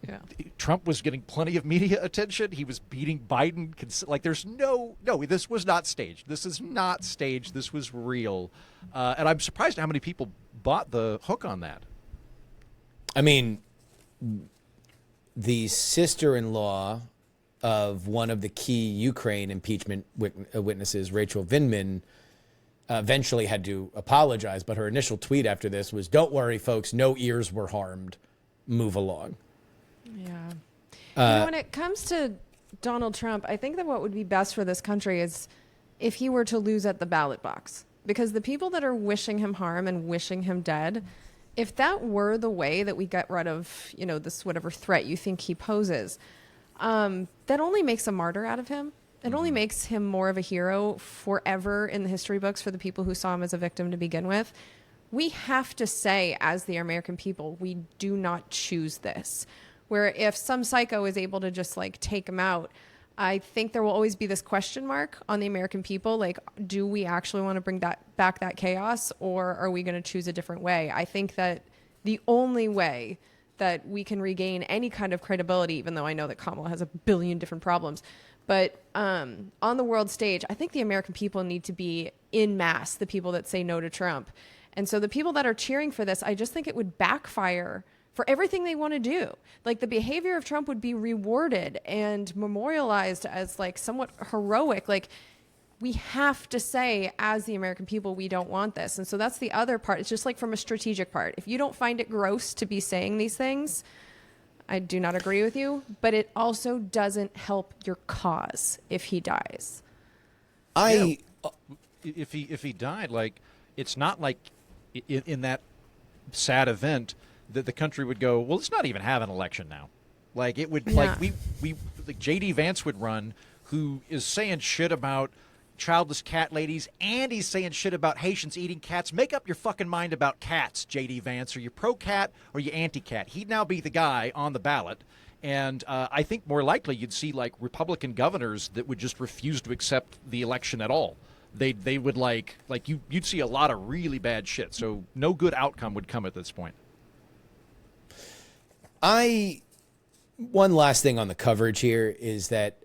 Yeah. Trump was getting plenty of media attention. He was beating Biden. Like, there's no, this was not staged. This is not staged. This was real. And I'm surprised how many people bought the hook on that. I mean, the sister-in-law of one of the key Ukraine impeachment witnesses, Rachel Vindman, eventually had to apologize. But her initial tweet after this was, "Don't worry, folks. No ears were harmed. Move along." Yeah. When it comes to Donald Trump, I think that what would be best for this country is if he were to lose at the ballot box. Because the people that are wishing him harm and wishing him dead, if that were the way that we get rid of, this whatever threat you think he poses, that only makes a martyr out of him. It only makes him more of a hero forever in the history books for the people who saw him as a victim to begin with. We have to say, as the American people, we do not choose this. Where if some psycho is able to just like take him out, I think there will always be this question mark on the American people. Like, do we actually want to bring back that chaos, or are we going to choose a different way? I think that the only way that we can regain any kind of credibility, even though I know that Kamala has a billion different problems, but on the world stage, I think the American people need to be in mass, the people that say no to Trump. And so the people that are cheering for this, I just think it would backfire for everything they want to do. Like, the behavior of Trump would be rewarded and memorialized as like somewhat heroic. Like, we have to say, as the American people, we don't want this. And so that's the other part. It's just like from a strategic part. If you don't find it gross to be saying these things, I do not agree with you, but it also doesn't help your cause if he dies. If he died, like, it's not like in that sad event that the country would go, well, let's not even have an election now. Like, it would, like, like J.D. Vance would run, who is saying shit about childless cat ladies, and he's saying shit about Haitians eating cats. Make up your fucking mind about cats, J.D. Vance. Are you pro-cat or you anti-cat? He'd now be the guy on the ballot. And I think more likely you'd see, like, Republican governors that would just refuse to accept the election at all. They would, like you'd see a lot of really bad shit. So no good outcome would come at this point. One last thing on the coverage here is that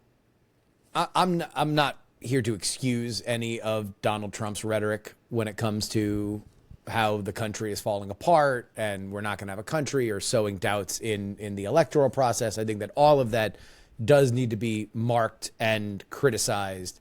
I'm not here to excuse any of Donald Trump's rhetoric when it comes to how the country is falling apart and we're not going to have a country, or sowing doubts in the electoral process. I think that all of that does need to be marked and criticized.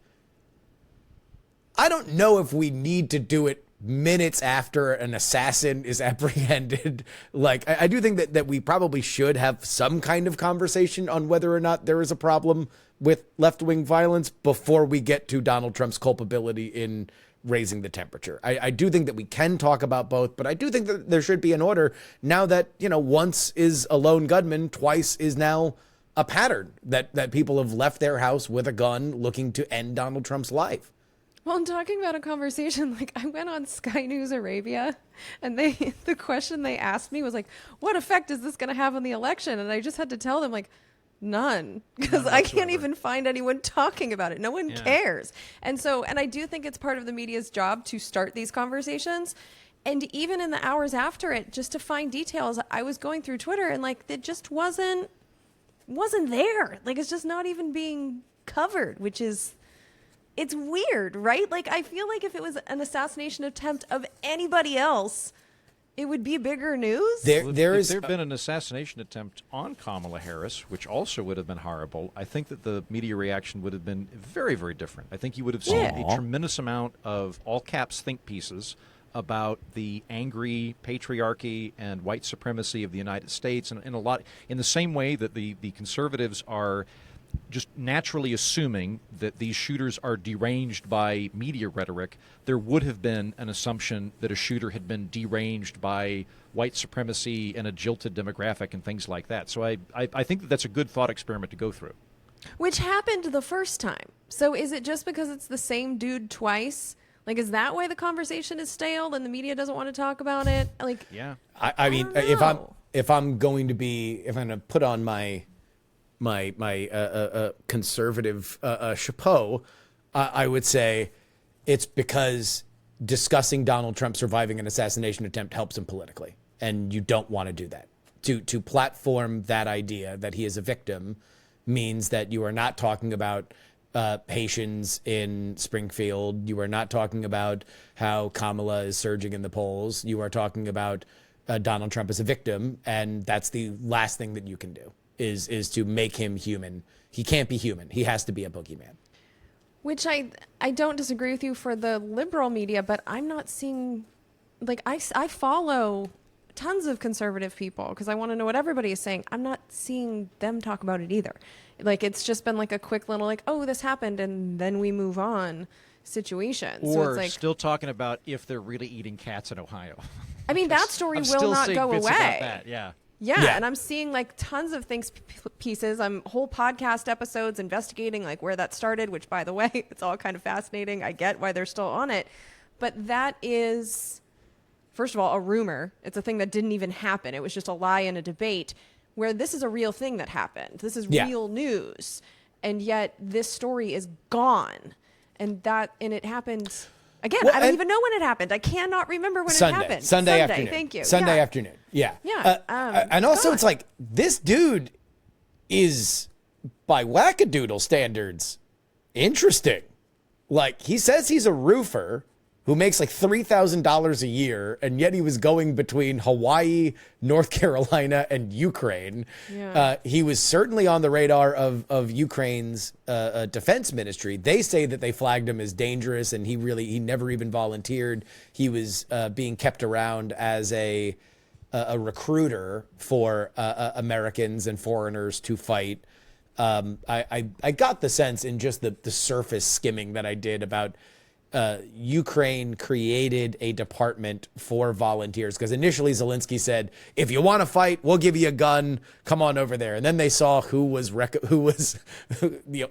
I don't know if we need to do it minutes after an assassin is apprehended. Like, I do think that we probably should have some kind of conversation on whether or not there is a problem with left-wing violence before we get to Donald Trump's culpability in raising the temperature. I do think that we can talk about both, but I do think that there should be an order now that, once is a lone gunman, twice is now a pattern that people have left their house with a gun looking to end Donald Trump's life. Well, I'm talking about a conversation, like, I went on Sky News Arabia, and the question they asked me was like, what effect is this going to have on the election? And I just had to tell them, like, none, because I can't even find anyone talking about it. No one cares. And I do think it's part of the media's job to start these conversations. And even in the hours after it, just to find details, I was going through Twitter and, like, it just wasn't there. Like, it's just not even being covered, which is... It's weird, right? Like, I feel like if it was an assassination attempt of anybody else, it would be bigger news. If there had been an assassination attempt on Kamala Harris, which also would have been horrible, I think that the media reaction would have been very, very different. I think you would have seen a tremendous amount of all caps think pieces about the angry patriarchy and white supremacy of the United States, and in the same way that the conservatives are just naturally assuming that these shooters are deranged by media rhetoric. There would have been an assumption that a shooter had been deranged by white supremacy and a jilted demographic and things like that. So I think that that's a good thought experiment to go through. Which happened the first time. So is it just because it's the same dude twice? Like, is that why the conversation is stale and the media doesn't want to talk about it? Like, yeah. I mean, if I'm going to put on my conservative chapeau, I would say it's because discussing Donald Trump surviving an assassination attempt helps him politically, and you don't want to do that. To platform that idea that he is a victim means that you are not talking about Haitians in Springfield. You are not talking about how Kamala is surging in the polls. You are talking about Donald Trump as a victim, and that's the last thing that you can do. Is to make him human. He can't be human. He has to be a boogeyman. Which I don't disagree with you for the liberal media, but I'm not seeing, like, I follow tons of conservative people because I want to know what everybody is saying. I'm not seeing them talk about it either. Like, it's just been like a quick little like, oh, this happened and then we move on situation. Or so it's like, still talking about if they're really eating cats in Ohio. I mean, that story I'm will still not seeing go bits away. about that, yeah. Yeah, and I'm seeing like tons of things pieces. I'm whole podcast episodes investigating like where that started, which by the way, it's all kind of fascinating. I get why they're still on it. But that is, first of all, a rumor. It's a thing that didn't even happen. It was just a lie in a debate where this is a real thing that happened. This is real news. And yet this story is gone. And it happened again. Well, I don't even know when it happened. I cannot remember when it happened. Sunday afternoon. Thank you. Sunday afternoon. Yeah. Yeah. And also, it's like this dude is, by wackadoodle standards, interesting. Like, he says he's a roofer who makes like $3,000 a year, and yet he was going between Hawaii, North Carolina, and Ukraine. Yeah. He was certainly on the radar of Ukraine's defense ministry. They say that they flagged him as dangerous, and he never even volunteered. He was being kept around as a recruiter for Americans and foreigners to fight. I got the sense in just the surface skimming that I did about Ukraine created a department for volunteers because initially Zelensky said, if you want to fight, we'll give you a gun. Come on over there. And then they saw who was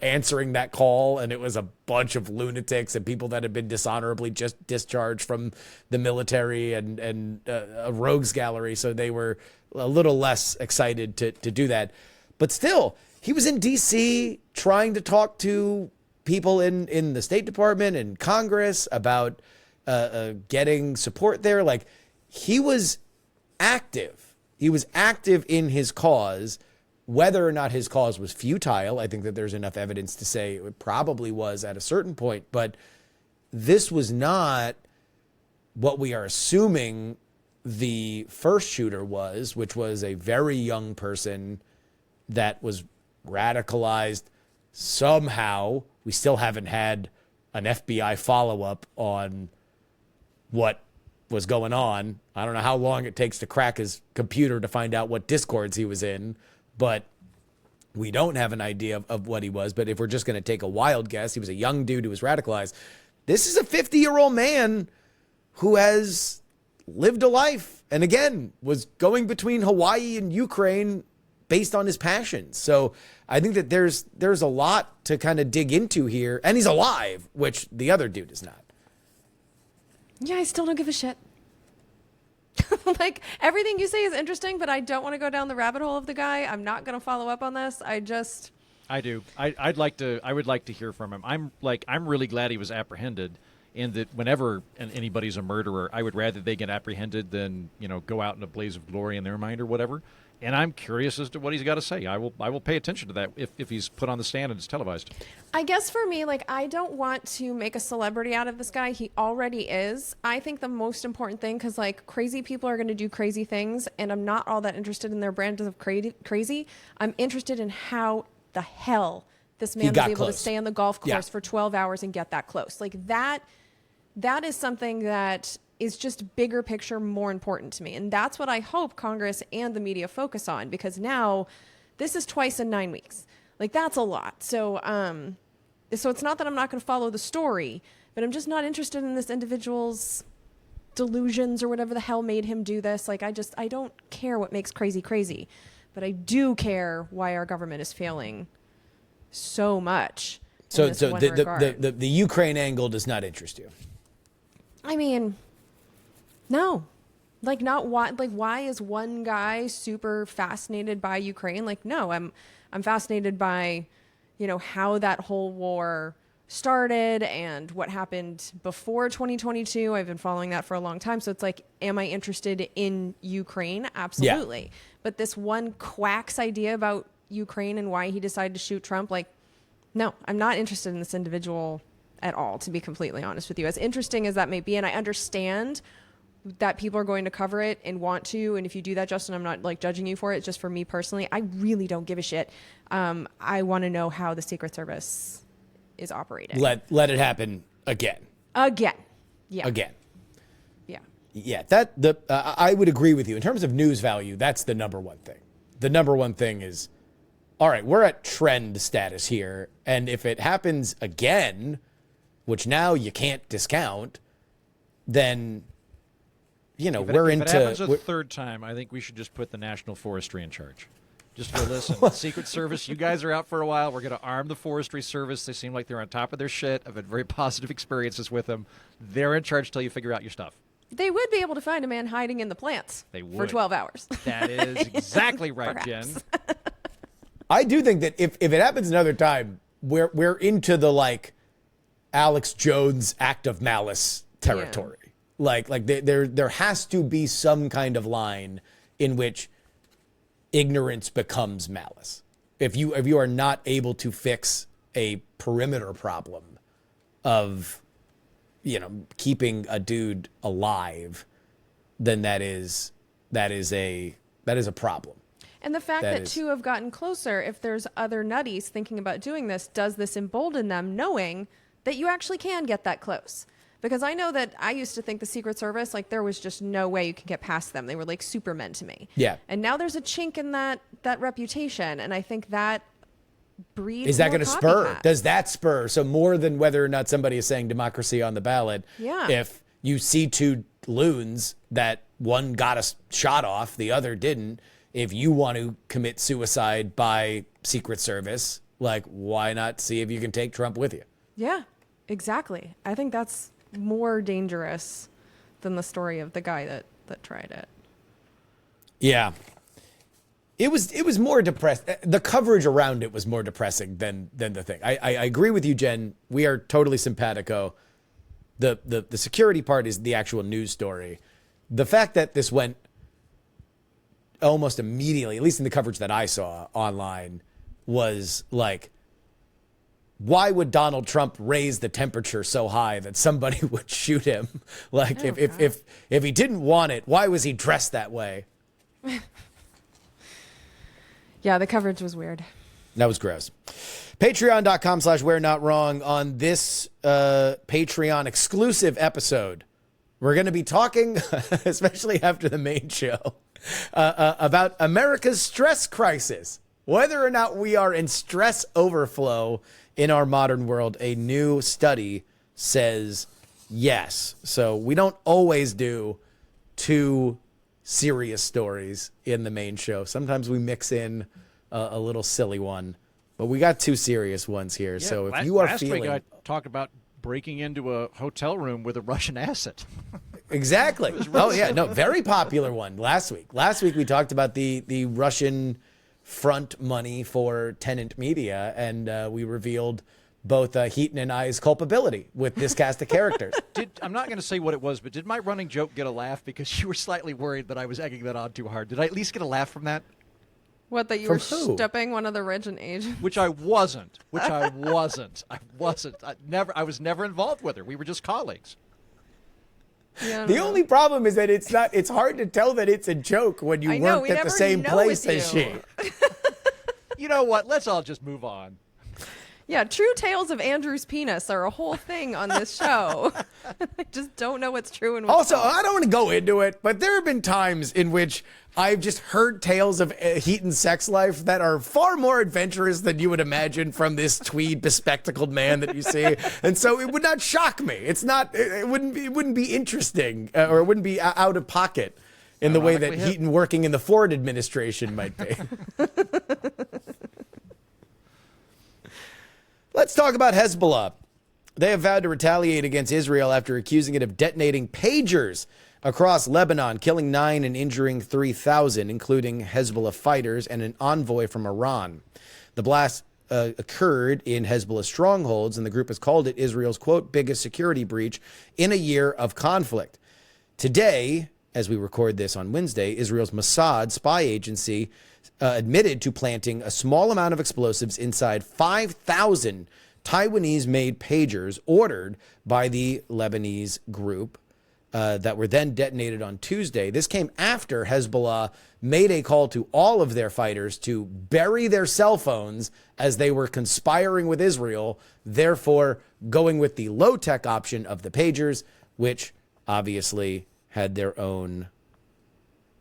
answering that call. And it was a bunch of lunatics and people that had been dishonorably just discharged from the military and a rogues gallery. So they were a little less excited to do that. But still, he was in D.C. trying to talk to people in the State Department and Congress about getting support there. Like, he was active. He was active in his cause. Whether or not his cause was futile, I think that there's enough evidence to say it probably was at a certain point. But this was not what we are assuming the first shooter was, which was a very young person that was radicalized somehow. We still haven't had an FBI follow-up on what was going on. I don't know how long it takes to crack his computer to find out what Discords he was in, but we don't have an idea of what he was. But if we're just going to take a wild guess, he was a young dude who was radicalized. This is a 50-year-old man who has lived a life and, again, was going between Hawaii and Ukraine based on his passions. So I think that there's a lot to kind of dig into here. And he's alive, which the other dude is not. Yeah, I still don't give a shit. Like, everything you say is interesting, but I don't want to go down the rabbit hole of the guy. I'm not going to follow up on this. I do. I would like to hear from him. I'm really glad he was apprehended. And that whenever anybody's a murderer, I would rather they get apprehended than, go out in a blaze of glory in their mind or whatever. And I'm curious as to what he's got to say. I will pay attention to that if he's put on the stand and it's televised. I guess for me, like, I don't want to make a celebrity out of this guy. He already is. I think the most important thing, because, like, crazy people are going to do crazy things, and I'm not all that interested in their brand of crazy. I'm interested in how the hell this man was able to stay on the golf course for 12 hours and get that close. Like, that is something that is just bigger picture, more important to me. And that's what I hope Congress and the media focus on, because now this is twice in 9 weeks. Like, that's a lot. So it's not that I'm not going to follow the story, but I'm just not interested in this individual's delusions or whatever the hell made him do this. Like, I don't care what makes crazy, but I do care why our government is failing so much. So the Ukraine angle does not interest you? I mean, no. Like, not why. Like, why is one guy super fascinated by Ukraine? Like, no, I'm fascinated by, how that whole war started and what happened before 2022. I've been following that for a long time. So it's like, am I interested in Ukraine? Absolutely. Yeah. But this one quack's idea about Ukraine and why he decided to shoot Trump, like, no, I'm not interested in this individual at all, to be completely honest with you. As interesting as that may be, and I understand that people are going to cover it and want to, and if you do that, Justin, I'm not like judging you for it. Just for me personally, I really don't give a shit. I want to know how the Secret Service is operating. Let it happen again. Yeah. Again. Yeah. Yeah. I would agree with you in terms of news value. That's the number one thing. The number one thing is, all right, we're at trend status here, and if it happens again, which now you can't discount, then we're into. If it happens a third time, I think we should just put the National Forestry in charge. Just for listen, Secret Service, you guys are out for a while. We're going to arm the Forestry Service. They seem like they're on top of their shit. I've had very positive experiences with them. They're in charge till you figure out your stuff. They would be able to find a man hiding in the plants for 12 hours. That is exactly right, Perhaps. Jen. I do think that if it happens another time, we're into the, like, Alex Jones act of malice territory. Yeah. Like there has to be some kind of line in which ignorance becomes malice. If you are not able to fix a perimeter problem of keeping a dude alive, then that is a problem. And the fact that two have gotten closer, if there's other nutties thinking about doing this, does this embolden them knowing that you actually can get that close? Because I know that I used to think the Secret Service, like, there was just no way you could get past them. They were like supermen to me. Yeah. And now there's a chink in that reputation, and I think that breeds. Is that going to spur? Copycat. Does that spur? So more than whether or not somebody is saying democracy on the ballot. Yeah. If you see two loons that one got a shot off, the other didn't. If you want to commit suicide by Secret Service, like, why not see if you can take Trump with you? Yeah, exactly. I think that's more dangerous than the story of the guy that tried it. Yeah. It was more depressed. The coverage around it was more depressing than the thing. I agree with you, Jen. We are totally simpatico. The security part is the actual news story. The fact that this went almost immediately, at least in the coverage that I saw online, was like, why would Donald Trump raise the temperature so high that somebody would shoot him? Like, if he didn't want it, why was he dressed that way? Yeah, the coverage was weird. That was gross. Patreon.com/wherenotwrong. On this Patreon exclusive episode, we're going to be talking, especially after the main show, about America's stress crisis. Whether or not we are in stress overflow in our modern world. A new study says yes. So we don't always do two serious stories in the main show. Sometimes we mix in a little silly one, but we got two serious ones here. Yeah, so if you are feeling... Last week I talked about breaking into a hotel room with a Russian asset. Exactly. Oh, yeah. No, very popular one last week. Last week we talked about the Russian front money for Tenant Media, and we revealed both Heaton and I's culpability with this cast of characters. I'm not going to say what it was, but did my running joke get a laugh because you were slightly worried that I was egging that on too hard? Did I at least get a laugh from that? What, that you were From who? stepping one of the regent agents? Which I wasn't. I was never involved with her. We were just colleagues. Yeah, I The don't know. only problem is that it's hard to tell that it's a joke when you I know, worked we at the never same know place with as you. she. You know what? Let's all just move on. Yeah, true tales of Andrew's penis are a whole thing on this show. I just don't know what's true and what's Also, false. I don't want to go into it, but there have been times in which I've just heard tales of Heaton's sex life that are far more adventurous than you would imagine from this tweed bespectacled man that you see. And so it would not shock me. It wouldn't be interesting or it wouldn't be out of pocket in the way that Ironically hip. Heaton working in the Ford administration might be. Let's talk about Hezbollah. They have vowed to retaliate against Israel after accusing it of detonating pagers across Lebanon, killing 9 and injuring 3,000, including Hezbollah fighters and an envoy from Iran. The blast occurred in Hezbollah strongholds, and the group has called it Israel's, quote, biggest security breach in a year of conflict. Today, as we record this on Wednesday, Israel's Mossad spy agency admitted to planting a small amount of explosives inside 5,000 Taiwanese-made pagers ordered by the Lebanese group that were then detonated on Tuesday. This came after Hezbollah made a call to all of their fighters to bury their cell phones as they were conspiring with Israel, therefore going with the low-tech option of the pagers, which obviously had their own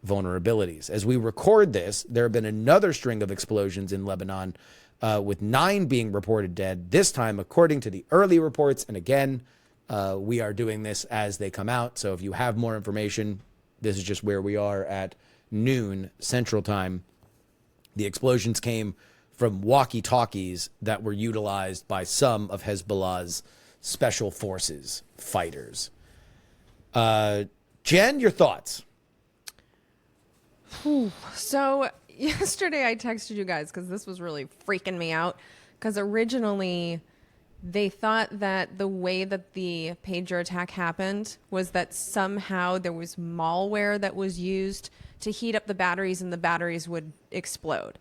vulnerabilities. As we record this, there have been another string of explosions in Lebanon, with 9 being reported dead, this time according to the early reports. And again, we are doing this as they come out. So if you have more information, this is just where we are at noon Central Time. The explosions came from walkie-talkies that were utilized by some of Hezbollah's special forces fighters. Jen, your thoughts? So yesterday I texted you guys because this was really freaking me out, because originally they thought that the way that the pager attack happened was that somehow there was malware that was used to heat up the batteries and the batteries would explode.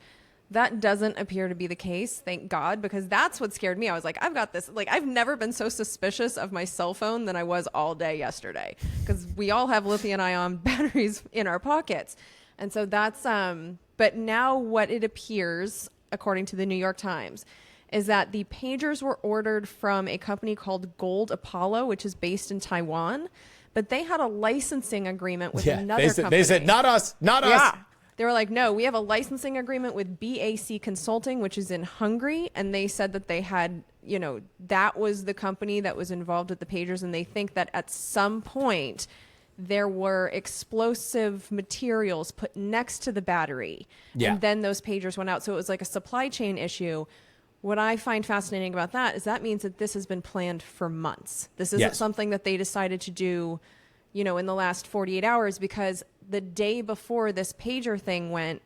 That doesn't appear to be the case, thank God, because that's what scared me. I was like, I've got this. Like, I've never been so suspicious of my cell phone than I was all day yesterday, because we all have lithium-ion batteries in our pockets. And so that's, but now what it appears, according to the New York Times, is that the pagers were ordered from a company called Gold Apollo, which is based in Taiwan, but they had a licensing agreement with another company. They said, not us, not us. Yeah. They were like, no, we have a licensing agreement with BAC Consulting, which is in Hungary. And they said that they had, you know, that was the company that was involved with the pagers. And they think that at some point there were explosive materials put next to the battery. Yeah. And then those pagers went out. So it was like a supply chain issue. What I find fascinating about that is that means that this has been planned for months. This isn't something that they decided to do, you know, in the last 48 hours, because the day before this pager thing went,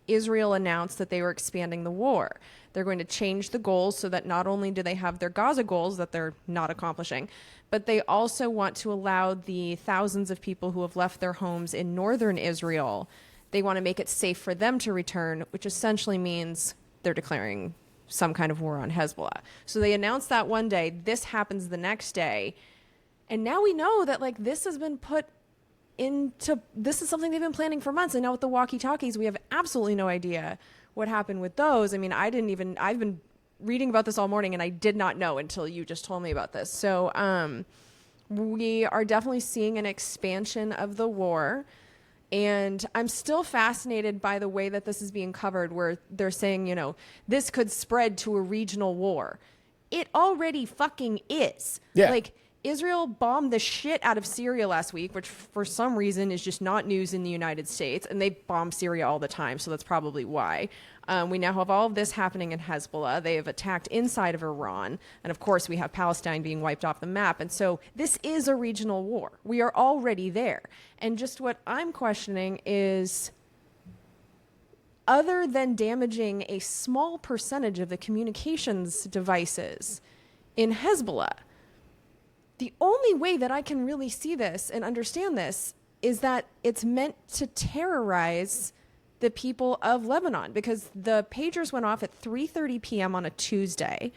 Israel announced that they were expanding the war. They're going to change the goals so that not only do they have their Gaza goals that they're not accomplishing, but they also want to allow the thousands of people who have left their homes in northern Israel. They want to make it safe for them to return, which essentially means they're declaring some kind of war on Hezbollah. So they announced that one day. This happens the next day. And now we know that, like, this has been put into, this is something they've been planning for months. And now with the walkie-talkies, we have absolutely no idea what happened with those. I mean, I've been reading about this all morning and I did not know until you just told me about this. So we are definitely seeing an expansion of the war. And I'm still fascinated by the way that this is being covered, where they're saying, you know, this could spread to a regional war. It already fucking is. Yeah. Like, Israel bombed the shit out of Syria last week, which for some reason is just not news in the United States. And they bomb Syria all the time, so that's probably why. We now have all of this happening in Hezbollah. They have attacked inside of Iran. And of course, we have Palestine being wiped off the map. And so this is a regional war. We are already there. And just what I'm questioning is, other than damaging a small percentage of the communications devices in Hezbollah, the only way that I can really see this and understand this is that it's meant to terrorize the people of Lebanon, because the pagers went off at 3:30 p.m. on a Tuesday.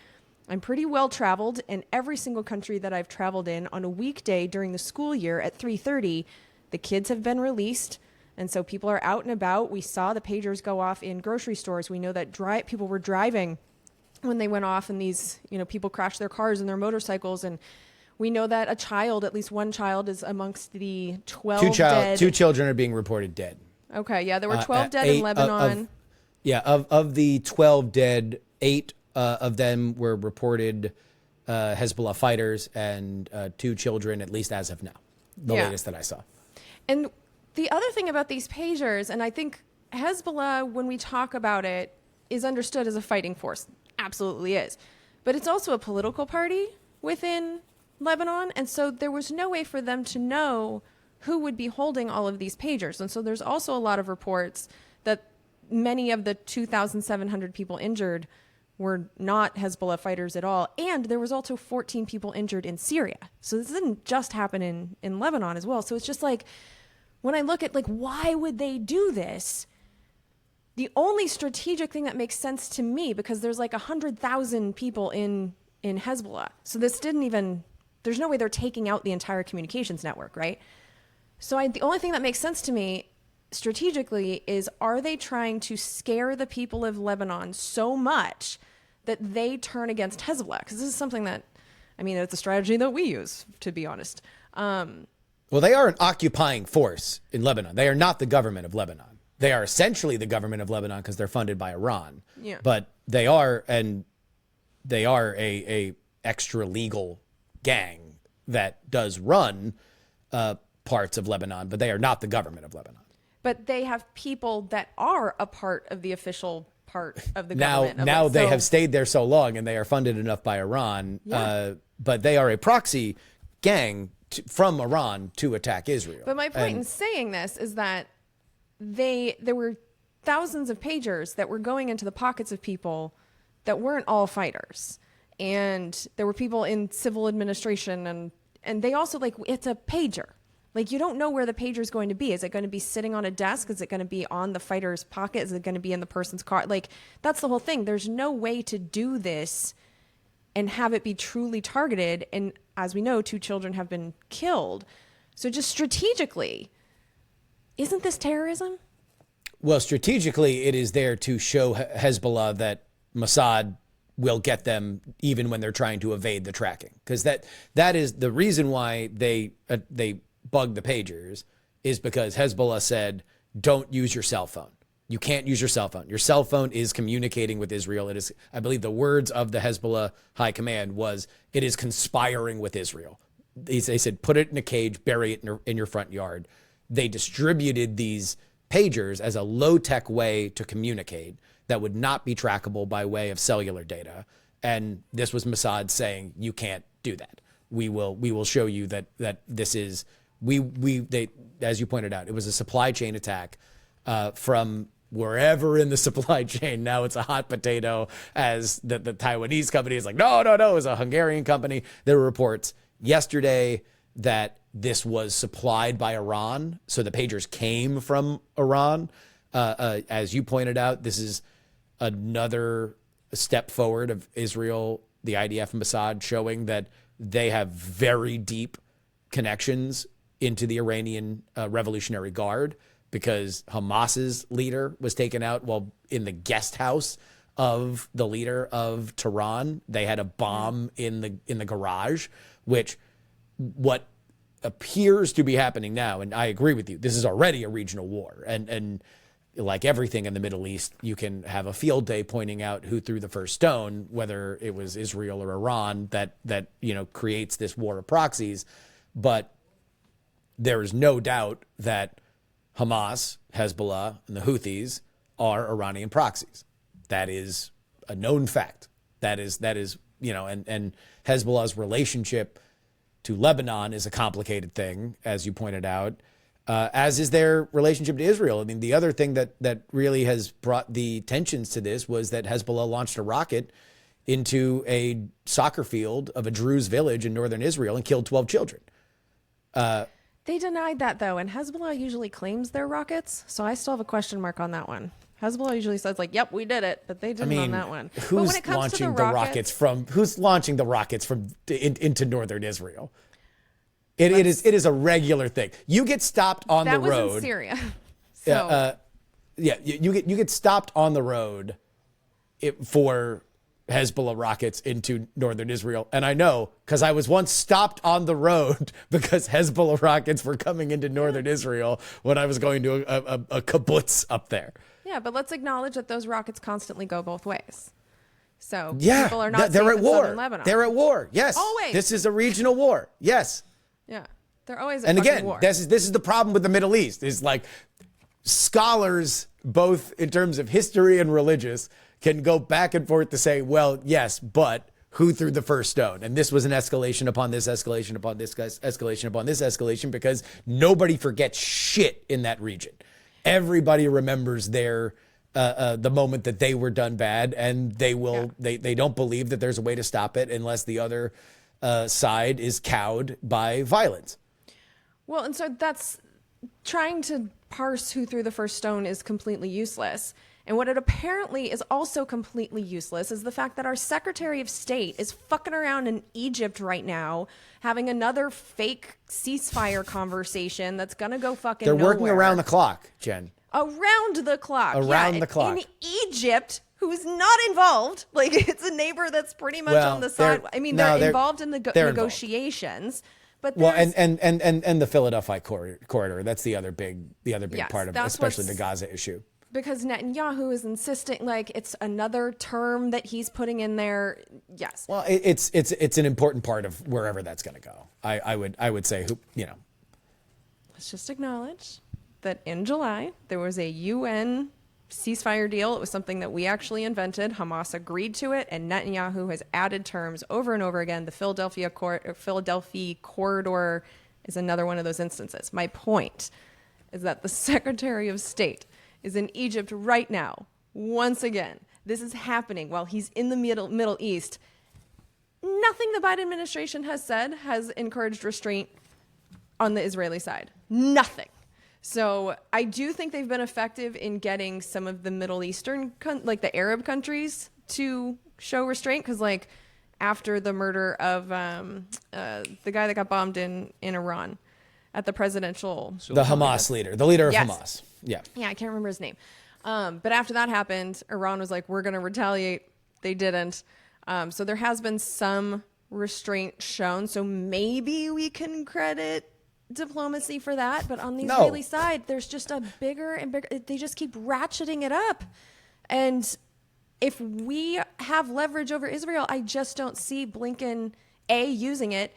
I'm pretty well traveled, in every single country that I've traveled in on a weekday during the school year at 3:30, the kids have been released. And so people are out and about. We saw the pagers go off in grocery stores. We know that people were driving when they went off, and these, people crashed their cars and their motorcycles. And we know that at least one child is amongst the 12 dead. 2 children are being reported dead. Okay, yeah, there were 12 dead in Lebanon. Of the 12 dead, 8 of them were reported Hezbollah fighters, and 2 children, at least as of now, the latest that I saw. And the other thing about these pagers, and I think Hezbollah, when we talk about it, is understood as a fighting force. Absolutely is. But it's also a political party within Lebanon, and so there was no way for them to know who would be holding all of these pagers. And so there's also a lot of reports that many of the 2,700 people injured were not Hezbollah fighters at all. And there was also 14 people injured in Syria. So this didn't just happen in Lebanon as well. So it's just like, when I look at why would they do this? The only strategic thing that makes sense to me, because there's 100,000 people in Hezbollah. So there's no way they're taking out the entire communications network, right? So the only thing that makes sense to me strategically is, are they trying to scare the people of Lebanon so much that they turn against Hezbollah? Because this is something that, it's a strategy that we use, to be honest. Well, they are an occupying force in Lebanon. They are not the government of Lebanon. They are essentially the government of Lebanon because they're funded by Iran. Yeah. But they are a extra legal gang that does run parts of Lebanon, but they are not the government of Lebanon. But they have people that are a part of the official part of the government. Now they have stayed there so long, and they are funded enough by Iran. Yeah. But they are a proxy gang from Iran to attack Israel. But my point in saying this is that there were thousands of pagers that were going into the pockets of people that weren't all fighters. And there were people in civil administration, and they also, it's a pager. You don't know where the pager is going to be. Is it going to be sitting on a desk? Is it going to be on the fighter's pocket? Is it going to be in the person's car? That's the whole thing. There's no way to do this and have it be truly targeted. And as we know, 2 children have been killed. So just strategically, isn't this terrorism? Well, strategically, it is there to show Hezbollah that Mossad will get them even when they're trying to evade the tracking. Because that is the reason why they bugged the pagers, is because Hezbollah said, don't use your cell phone. You can't use your cell phone. Your cell phone is communicating with Israel. It is, I believe the words of the Hezbollah high command was, it is conspiring with Israel. They said, put it in a cage, bury it in your front yard. They distributed these pagers as a low-tech way to communicate that would not be trackable by way of cellular data. And this was Mossad saying, you can't do that. We will show you that this is, as you pointed out, it was a supply chain attack from wherever in the supply chain. Now it's a hot potato, as the Taiwanese company is like, no, it was a Hungarian company. There were reports yesterday that this was supplied by Iran. So the pagers came from Iran. As you pointed out, this is another step forward of Israel, the IDF and Mossad, showing that they have very deep connections into the Iranian Revolutionary Guard, because Hamas's leader was taken out while in the guest house of the leader of Tehran. They had a bomb in the garage, which what appears to be happening now, and I agree with you, this is already a regional war, and like everything in the Middle East, you can have a field day pointing out who threw the first stone, whether it was Israel or Iran, that creates this war of proxies. But there is no doubt that Hamas, Hezbollah, and the Houthis are Iranian proxies. That is a known fact. That is and Hezbollah's relationship to Lebanon is a complicated thing, as you pointed out, as is their relationship to Israel. I mean, the other thing that really has brought the tensions to this was that Hezbollah launched a rocket into a soccer field of a Druze village in northern Israel and killed 12 children. They denied that, though, and Hezbollah usually claims their rockets, so I still have a question mark on that one. Hezbollah usually says, like, yep, we did it, but they didn't on that one. But when Who's it comes launching to the rockets from? Who's launching the rockets from into northern Israel? It is a regular thing. You get stopped on the road. That was in Syria. So. You get stopped on the road for Hezbollah rockets into northern Israel. And I know because I was once stopped on the road because Hezbollah rockets were coming into northern Israel when I was going to a kibbutz up there. Yeah, but let's acknowledge that those rockets constantly go both ways. So yeah, people are not they're safe at in war. southern Lebanon. They're at war. Yes. Always. This is a regional war. Yes. Yeah. They're always at And fucking again, war. this is the problem with the Middle East is like scholars, both in terms of history and religious, can go back and forth to say, well, yes, but who threw the first stone? And this was an escalation upon this escalation upon this escalation upon this escalation because nobody forgets shit in that region. Everybody remembers their the moment that they were done bad, and they will they don't believe that there's a way to stop it unless the other side is cowed by violence. Well, and so that's trying to parse who threw the first stone is completely useless. And what it apparently is also completely useless is the fact that our Secretary of State is fucking around in Egypt right now, having another fake ceasefire conversation that's going to go fucking They're nowhere. working around the clock, Jen. Around the clock. Around the clock. In Egypt, who's not involved. Like, it's a neighbor that's pretty much on the side. I mean, they're involved in the negotiations. But well, and the Philadelphia corridor. That's the other big part of it, especially the Gaza issue. Because Netanyahu is insisting, like, it's another term that he's putting in there. Yes. Well, it's an important part of wherever that's going to go. I would say, Let's just acknowledge that in July there was a UN ceasefire deal. It was something that we actually invented. Hamas agreed to it, and Netanyahu has added terms over and over again. The Philadelphia corridor is another one of those instances. My point is that the Secretary of State is in Egypt right now. Once again, this is happening while he's in the Middle East. Nothing the Biden administration has said has encouraged restraint on the Israeli side. Nothing. So I do think they've been effective in getting some of the Middle Eastern, like the Arab countries, to show restraint. Because, like, after the murder of the guy that got bombed in Iran at the presidential... The Hamas leader, the leader of Hamas. Yeah. Yeah, I can't remember his name. But after that happened, Iran was like, we're going to retaliate. They didn't. So there has been some restraint shown. So maybe we can credit diplomacy for that. But on the Israeli side, there's just a bigger and bigger... They just keep ratcheting it up. And if we have leverage over Israel, I just don't see Blinken, A, using it,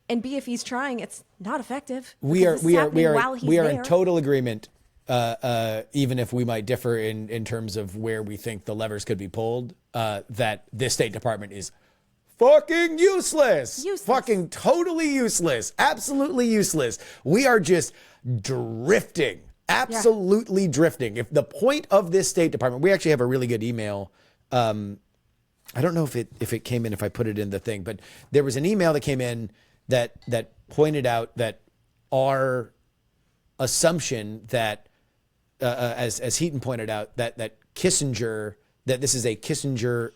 and B, if he's trying, it's not effective. We are in total agreement. Even if we might differ in terms of where we think the levers could be pulled, that this State Department is fucking useless. Fucking totally useless. Absolutely useless. We are just drifting. Absolutely drifting. If the point of this State Department, we actually have a really good email. I don't know if it came in, if I put it in the thing, but there was an email that came in that pointed out that our assumption that as Heaton pointed out, that Kissinger, that this is a Kissinger.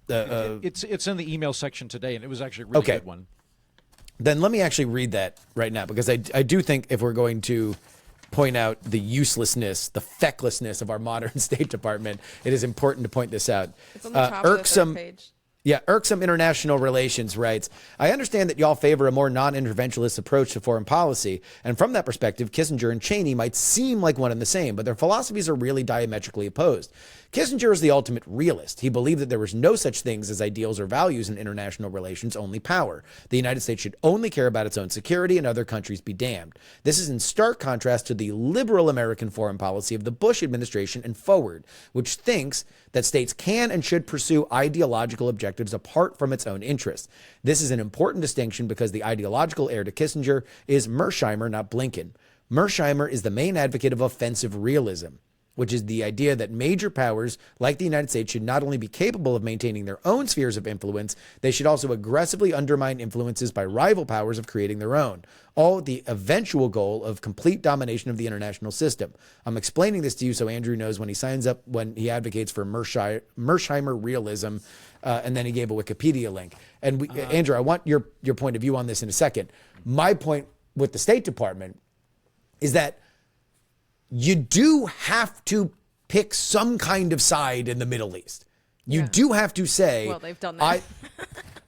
It's in the email section today, and it was actually a really good one. Then let me actually read that right now, because I do think if we're going to point out the uselessness, the fecklessness of our modern State Department, it is important to point this out. It's on the top of the third page. Yeah, Irksome International Relations writes, I understand that y'all favor a more non-interventionist approach to foreign policy, and from that perspective, Kissinger and Cheney might seem like one and the same, but their philosophies are really diametrically opposed. Kissinger is the ultimate realist. He believed that there was no such things as ideals or values in international relations, only power. The United States should only care about its own security and other countries be damned. This is in stark contrast to the liberal American foreign policy of the Bush administration and forward, which thinks that states can and should pursue ideological objectives apart from its own interests. This is an important distinction because the ideological heir to Kissinger is Mearsheimer, not Blinken. Mearsheimer is the main advocate of offensive realism. which is the idea that major powers like the United States should not only be capable of maintaining their own spheres of influence, they should also aggressively undermine influences by rival powers of creating their own, all with the eventual goal of complete domination of the international system. I'm explaining this to you so Andrew knows when he signs up, when he advocates for Mersheimer realism, and then he gave a Wikipedia link. And Andrew, I want your point of view on this in a second. My point with the State Department is that you do have to pick some kind of side in the Middle East. You do have to say, well, they've done that.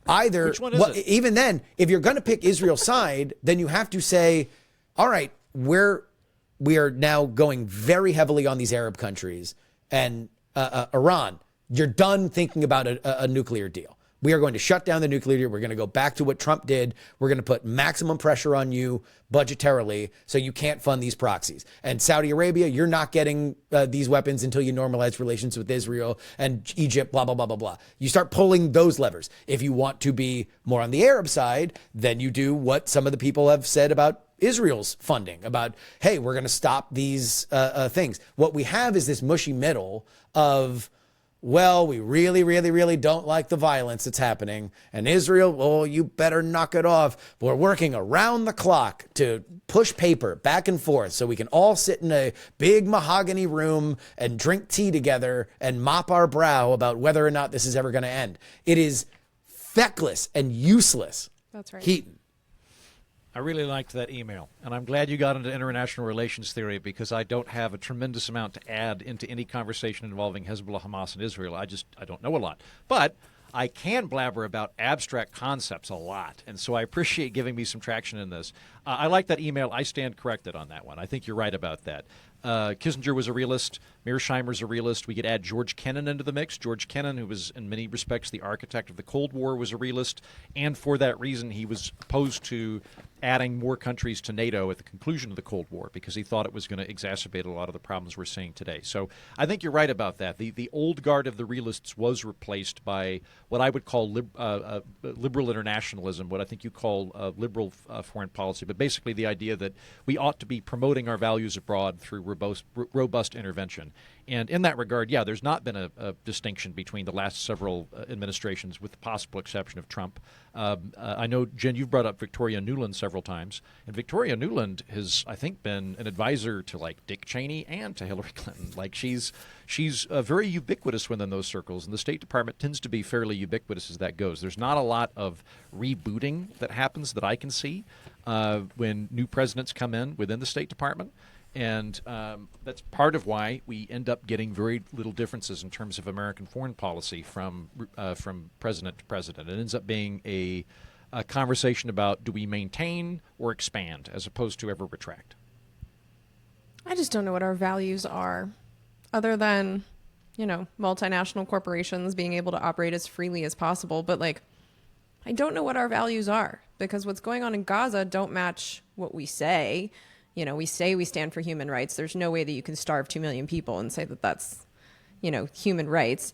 Either, which one is it? Even then, if you're going to pick Israel's side, then you have to say, all right, we are now going very heavily on these Arab countries and Iran. You're done thinking about a nuclear deal. We are going to shut down the nuclear deal. We're going to go back to what Trump did. We're going to put maximum pressure on you budgetarily so you can't fund these proxies. And Saudi Arabia, you're not getting these weapons until you normalize relations with Israel and Egypt, blah, blah, blah, blah, blah. You start pulling those levers. If you want to be more on the Arab side, then you do what some of the people have said about Israel's funding, about, hey, we're going to stop these things. What we have is this mushy middle of, well, we really, really, really don't like the violence that's happening. And Israel, well, you better knock it off. We're working around the clock to push paper back and forth so we can all sit in a big mahogany room and drink tea together and mop our brow about whether or not this is ever going to end. It is feckless and useless. That's right. Heaton. I really liked that email, and I'm glad you got into international relations theory because I don't have a tremendous amount to add into any conversation involving Hezbollah, Hamas, and Israel. I don't know a lot. But I can blabber about abstract concepts a lot, and so I appreciate giving me some traction in this. I like that email. I stand corrected on that one. I think you're right about that. Kissinger was a realist. Mearsheimer's a realist. We could add George Kennan into the mix. George Kennan, who was in many respects the architect of the Cold War, was a realist, and for that reason he was opposed to adding more countries to NATO at the conclusion of the Cold War because he thought it was going to exacerbate a lot of the problems we're seeing today. So I think you're right about that. The old guard of the realists was replaced by what I would call liberal internationalism, what I think you call liberal foreign policy, but basically the idea that we ought to be promoting our values abroad through robust intervention. And in that regard, yeah, there's not been a distinction between the last several administrations, with the possible exception of Trump. I know, Jen, you've brought up Victoria Nuland several times, and Victoria Nuland has, I think, been an advisor to like Dick Cheney and to Hillary Clinton. Like she's very ubiquitous within those circles, and the State Department tends to be fairly ubiquitous as that goes. There's not a lot of rebooting that happens that I can see when new presidents come in within the State Department. And that's part of why we end up getting very little differences in terms of American foreign policy from president to president. It ends up being a conversation about do we maintain or expand as opposed to ever retract. I just don't know what our values are, other than, multinational corporations being able to operate as freely as possible. But I don't know what our values are, because what's going on in Gaza don't match what we say. We say we stand for human rights. There's no way that you can starve 2 million people and say that that's, human rights.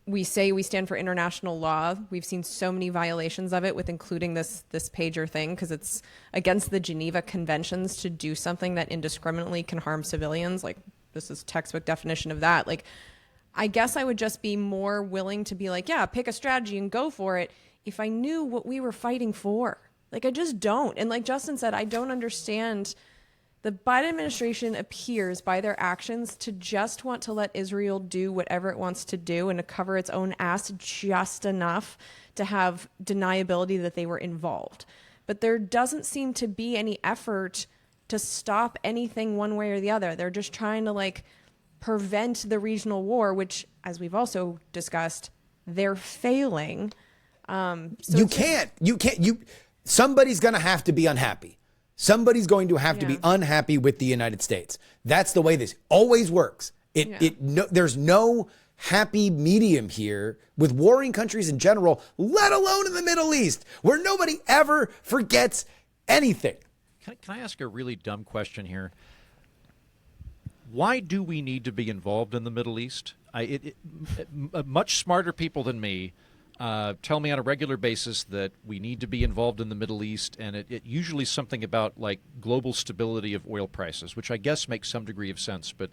We say we stand for international law. We've seen so many violations of it, with including this pager thing, because it's against the Geneva Conventions to do something that indiscriminately can harm civilians. This is textbook definition of that. I guess I would just be more willing to be yeah, pick a strategy and go for it if I knew what we were fighting for. I just don't. And like Justin said, I don't understand. The Biden administration appears by their actions to just want to let Israel do whatever it wants to do and to cover its own ass just enough to have deniability that they were involved. But there doesn't seem to be any effort to stop anything one way or the other. They're just trying to prevent the regional war, which, as we've also discussed, they're failing. Somebody's going to have to be unhappy. Somebody's going to have to be unhappy with the United States. That's the way this always works. There's no happy medium here with warring countries in general, let alone in the Middle East, where nobody ever forgets anything. Can I ask a really dumb question here? Why do we need to be involved in the Middle East? Much smarter people than me tell me on a regular basis that we need to be involved in the Middle East, and it usually something about like global stability of oil prices, which I guess makes some degree of sense. But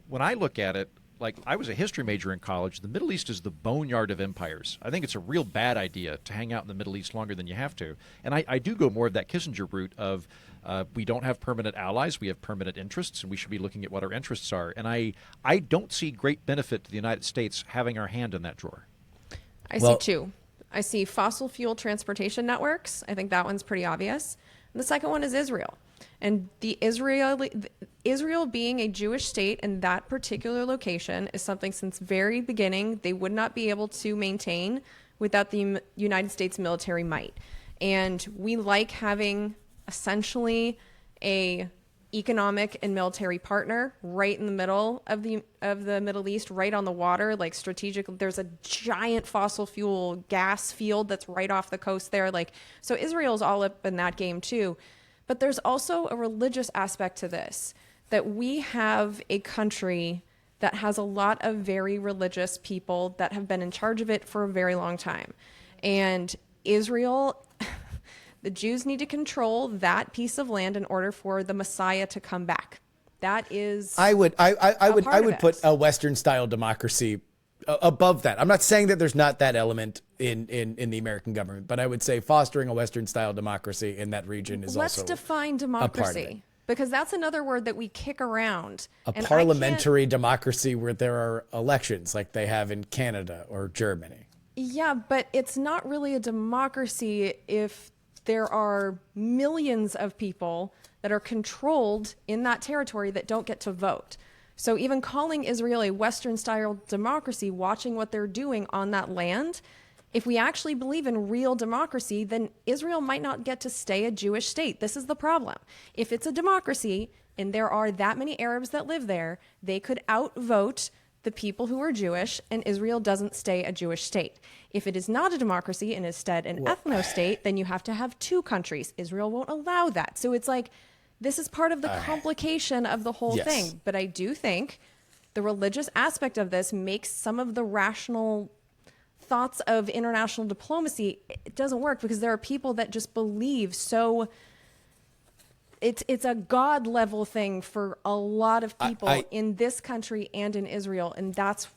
when I look at it, like I was a history major in college, the Middle East is the boneyard of empires. I think it's a real bad idea to hang out in the Middle East longer than you have to. And I do go more of that Kissinger route of we don't have permanent allies, we have permanent interests, and we should be looking at what our interests are. And I don't see great benefit to the United States having our hand in that drawer. I see two. I see fossil fuel transportation networks. I think that one's pretty obvious. And the second one is Israel. And Israel being a Jewish state in that particular location is something since very beginning they would not be able to maintain without the United States military might. And we like having essentially a economic and military partner right in the middle of the Middle East, right on the water, like strategic. There's a giant fossil fuel gas field that's right off the coast there. Like, so Israel's all up in that game too. But there's also a religious aspect to this, that we have a country that has a lot of very religious people that have been in charge of it for a very long time. And Israel, the Jews need to control that piece of land in order for the Messiah to come back. That is I would put it. a Western style democracy above that. I'm not saying that there's not that element in the American government, but I would say fostering a Western style democracy in that region is Let's also define a part of it. democracy, because that's another word that we kick around. A And I parliamentary democracy where there are elections like they have in Canada or Germany. Yeah, but it's not really a democracy if there are millions of people that are controlled in that territory that don't get to vote. So even calling Israel a Western-style democracy, watching what they're doing on that land, if we actually believe in real democracy, then Israel might not get to stay a Jewish state. This is the problem. If it's a democracy and there are that many Arabs that live there, they could outvote the people who are Jewish, and Israel doesn't stay a Jewish state. If it is not a democracy and instead an ethno-state, then you have to have two countries. Israel won't allow that. So it's like, this is part of the complication of the whole Yes. thing. But I do think the religious aspect of this makes some of the rational thoughts of international diplomacy, it doesn't work because there are people that just believe so. It's a God level thing for a lot of people in this country and in Israel. And that's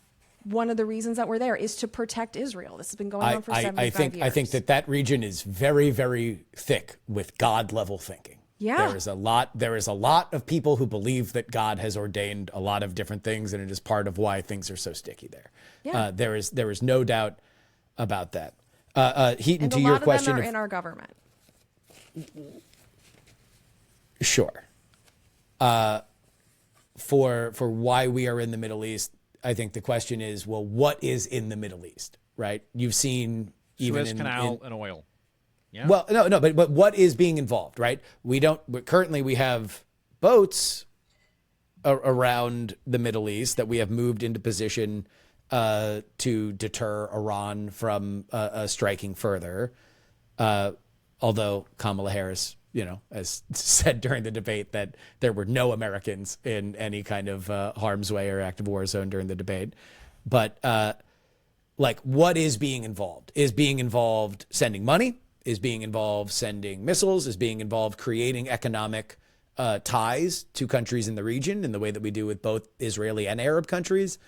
one of the reasons that we're there, is to protect Israel. This has been going on for 75 years. I think that region is very, very thick with God level thinking. Yeah. There is a lot of people who believe that God has ordained a lot of different things, and it is part of why things are so sticky there. Yeah. There is no doubt about that. Heaton, And to a your lot of question, them are in our government. sure. For why we are in the Middle East, I think the question is, well, what is in the Middle East, right? You've seen even Suez Canal and oil. Yeah. Well, no, but what is being involved, right? Currently we have boats around the Middle East that we have moved into position to deter Iran from striking further. Although Kamala Harris, has said during the debate that there were no Americans in any kind of harm's way or active war zone during the debate. But what is being involved? Is being involved sending money? Is being involved sending missiles? Is being involved creating economic ties to countries in the region in the way that we do with both Israeli and Arab countries?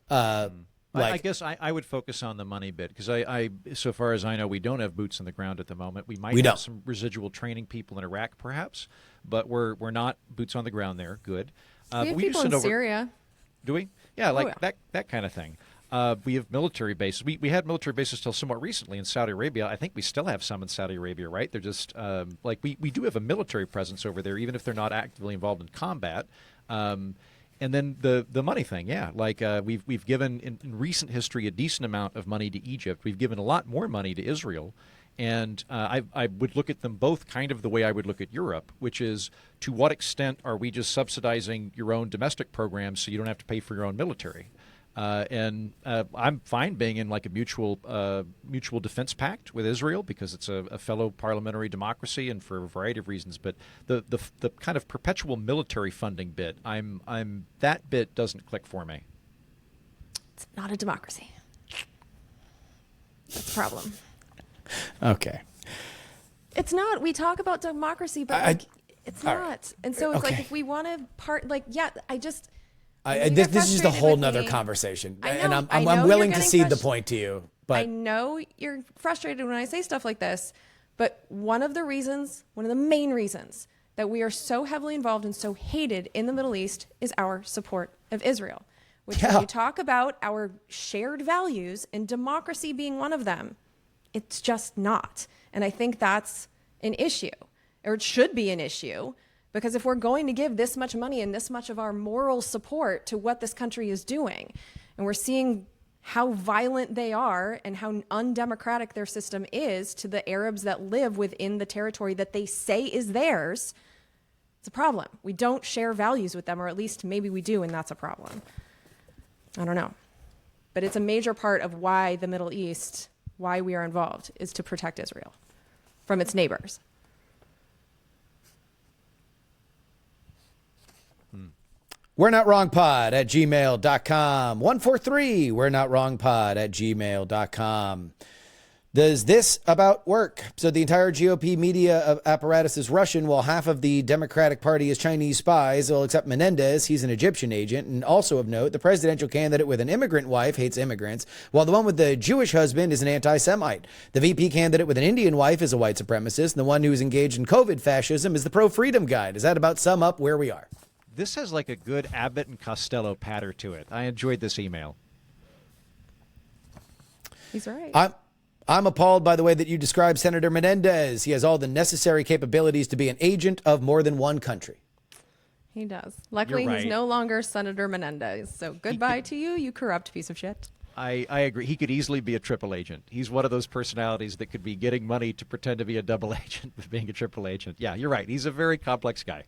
I guess I would focus on the money bit because I, so far as I know, we don't have boots on the ground at the moment. We might have some residual training people in Iraq, perhaps, but we're not boots on the ground there. Good. We have people in Syria. Do we? Yeah, that kind of thing. We have military bases. We had military bases till somewhat recently in Saudi Arabia. I think we still have some in Saudi Arabia, right? They're just we do have a military presence over there, even if they're not actively involved in combat. And then the money thing, yeah. We've given in recent history a decent amount of money to Egypt. We've given a lot more money to Israel. And I would look at them both kind of the way I would look at Europe, which is, to what extent are we just subsidizing your own domestic programs so you don't have to pay for your own military? And I'm fine being in a mutual defense pact with Israel because it's a fellow parliamentary democracy and for a variety of reasons. But the kind of perpetual military funding bit, that bit doesn't click for me. It's not a democracy. That's a problem. Okay. It's not. We talk about democracy, but it's not. Right. And so it's like if we want to this is just a whole nother conversation. And I'm willing to cede the point to you. But I know you're frustrated when I say stuff like this, but one of the main reasons that we are so heavily involved and so hated in the Middle East is our support of Israel. Which when you talk about our shared values and democracy being one of them, it's just not. And I think that's an issue, or it should be an issue, because if we're going to give this much money and this much of our moral support to what this country is doing, and we're seeing how violent they are and how undemocratic their system is to the Arabs that live within the territory that they say is theirs, it's a problem. We don't share values with them, or at least maybe we do, and that's a problem. I don't know. But it's a major part of why the Middle East, why we are involved, is to protect Israel from its neighbors. We're Not Wrong Pod at gmail.com. 143 We're Not Wrong Pod at gmail.com. Does this about work? So the entire GOP media apparatus is Russian, while half of the Democratic Party is Chinese spies. Well, except Menendez, he's an Egyptian agent. And also of note, the presidential candidate with an immigrant wife hates immigrants, while the one with the Jewish husband is an anti-Semite. The VP candidate with an Indian wife is a white supremacist, and the one who's engaged in COVID fascism is the pro-freedom guy. Does that about sum up where we are? This has like a good Abbott and Costello patter to it. I enjoyed this email. He's right. I'm appalled by the way that you describe Senator Menendez. He has all the necessary capabilities to be an agent of more than one country. He does. Luckily, he's no longer Senator Menendez. So goodbye to you, you corrupt piece of shit. I agree. He could easily be a triple agent. He's one of those personalities that could be getting money to pretend to be a double agent but being a triple agent. Yeah, you're right. He's a very complex guy.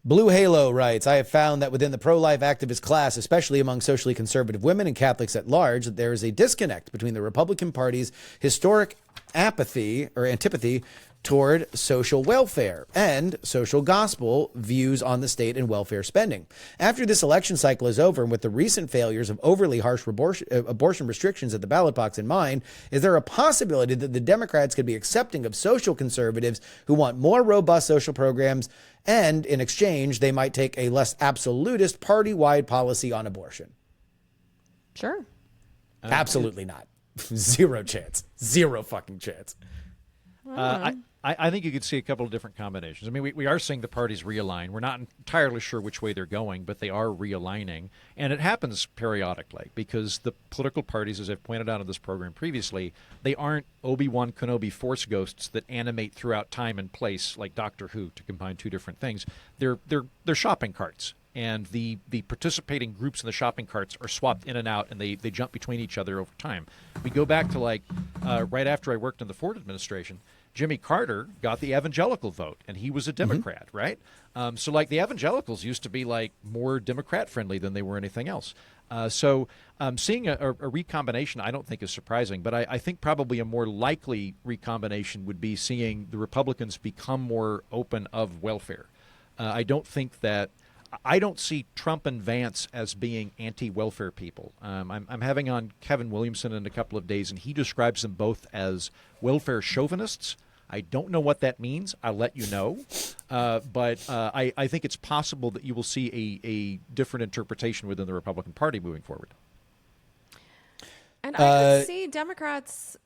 Blue Halo writes, I have found that within the pro-life activist class, especially among socially conservative women and Catholics at large, that there is a disconnect between the Republican Party's historic apathy or antipathy toward social welfare and social gospel views on the state and welfare spending. After this election cycle is over, and with the recent failures of overly harsh abortion restrictions at the ballot box in mind, is there a possibility that the Democrats could be accepting of social conservatives who want more robust social programs, and in exchange, they might take a less absolutist party-wide policy on abortion? Sure. Absolutely not. Zero chance. Zero fucking chance. I think you could see a couple of different combinations. I mean, we are seeing the parties realign. We're not entirely sure which way they're going, but they are realigning. And it happens periodically because the political parties, as I've pointed out in this program previously, they aren't Obi-Wan Kenobi force ghosts that animate throughout time and place like Doctor Who, to combine two different things. They're shopping carts. And the participating groups in the shopping carts are swapped in and out, and they jump between each other over time. We go back to right after I worked in the Ford administration, Jimmy Carter got the evangelical vote, and he was a Democrat, right? So the evangelicals used to be more Democrat-friendly than they were anything else. So seeing a recombination I don't think is surprising, but I think probably a more likely recombination would be seeing the Republicans become more open of welfare. I don't see Trump and Vance as being anti-welfare people. I'm having on Kevin Williamson in a couple of days, and he describes them both as welfare chauvinists. I don't know what that means. I'll let you know. But I think it's possible that you will see a different interpretation within the Republican Party moving forward. And I could see Democrats,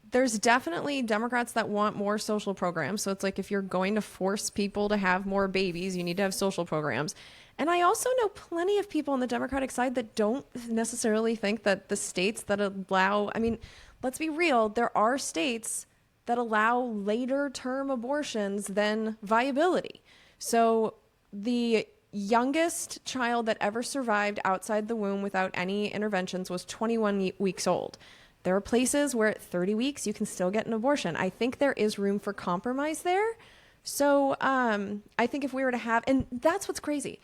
there's definitely Democrats that want more social programs. So it's like if you're going to force people to have more babies, you need to have social programs. And I also know plenty of people on the Democratic side that don't necessarily think that the states that allow, let's be real, there are states that allow later term abortions than viability. So the youngest child that ever survived outside the womb without any interventions was 21 weeks old. There are places where at 30 weeks you can still get an abortion. I think there is room for compromise there. So I think if we were to have, and that's what's crazy.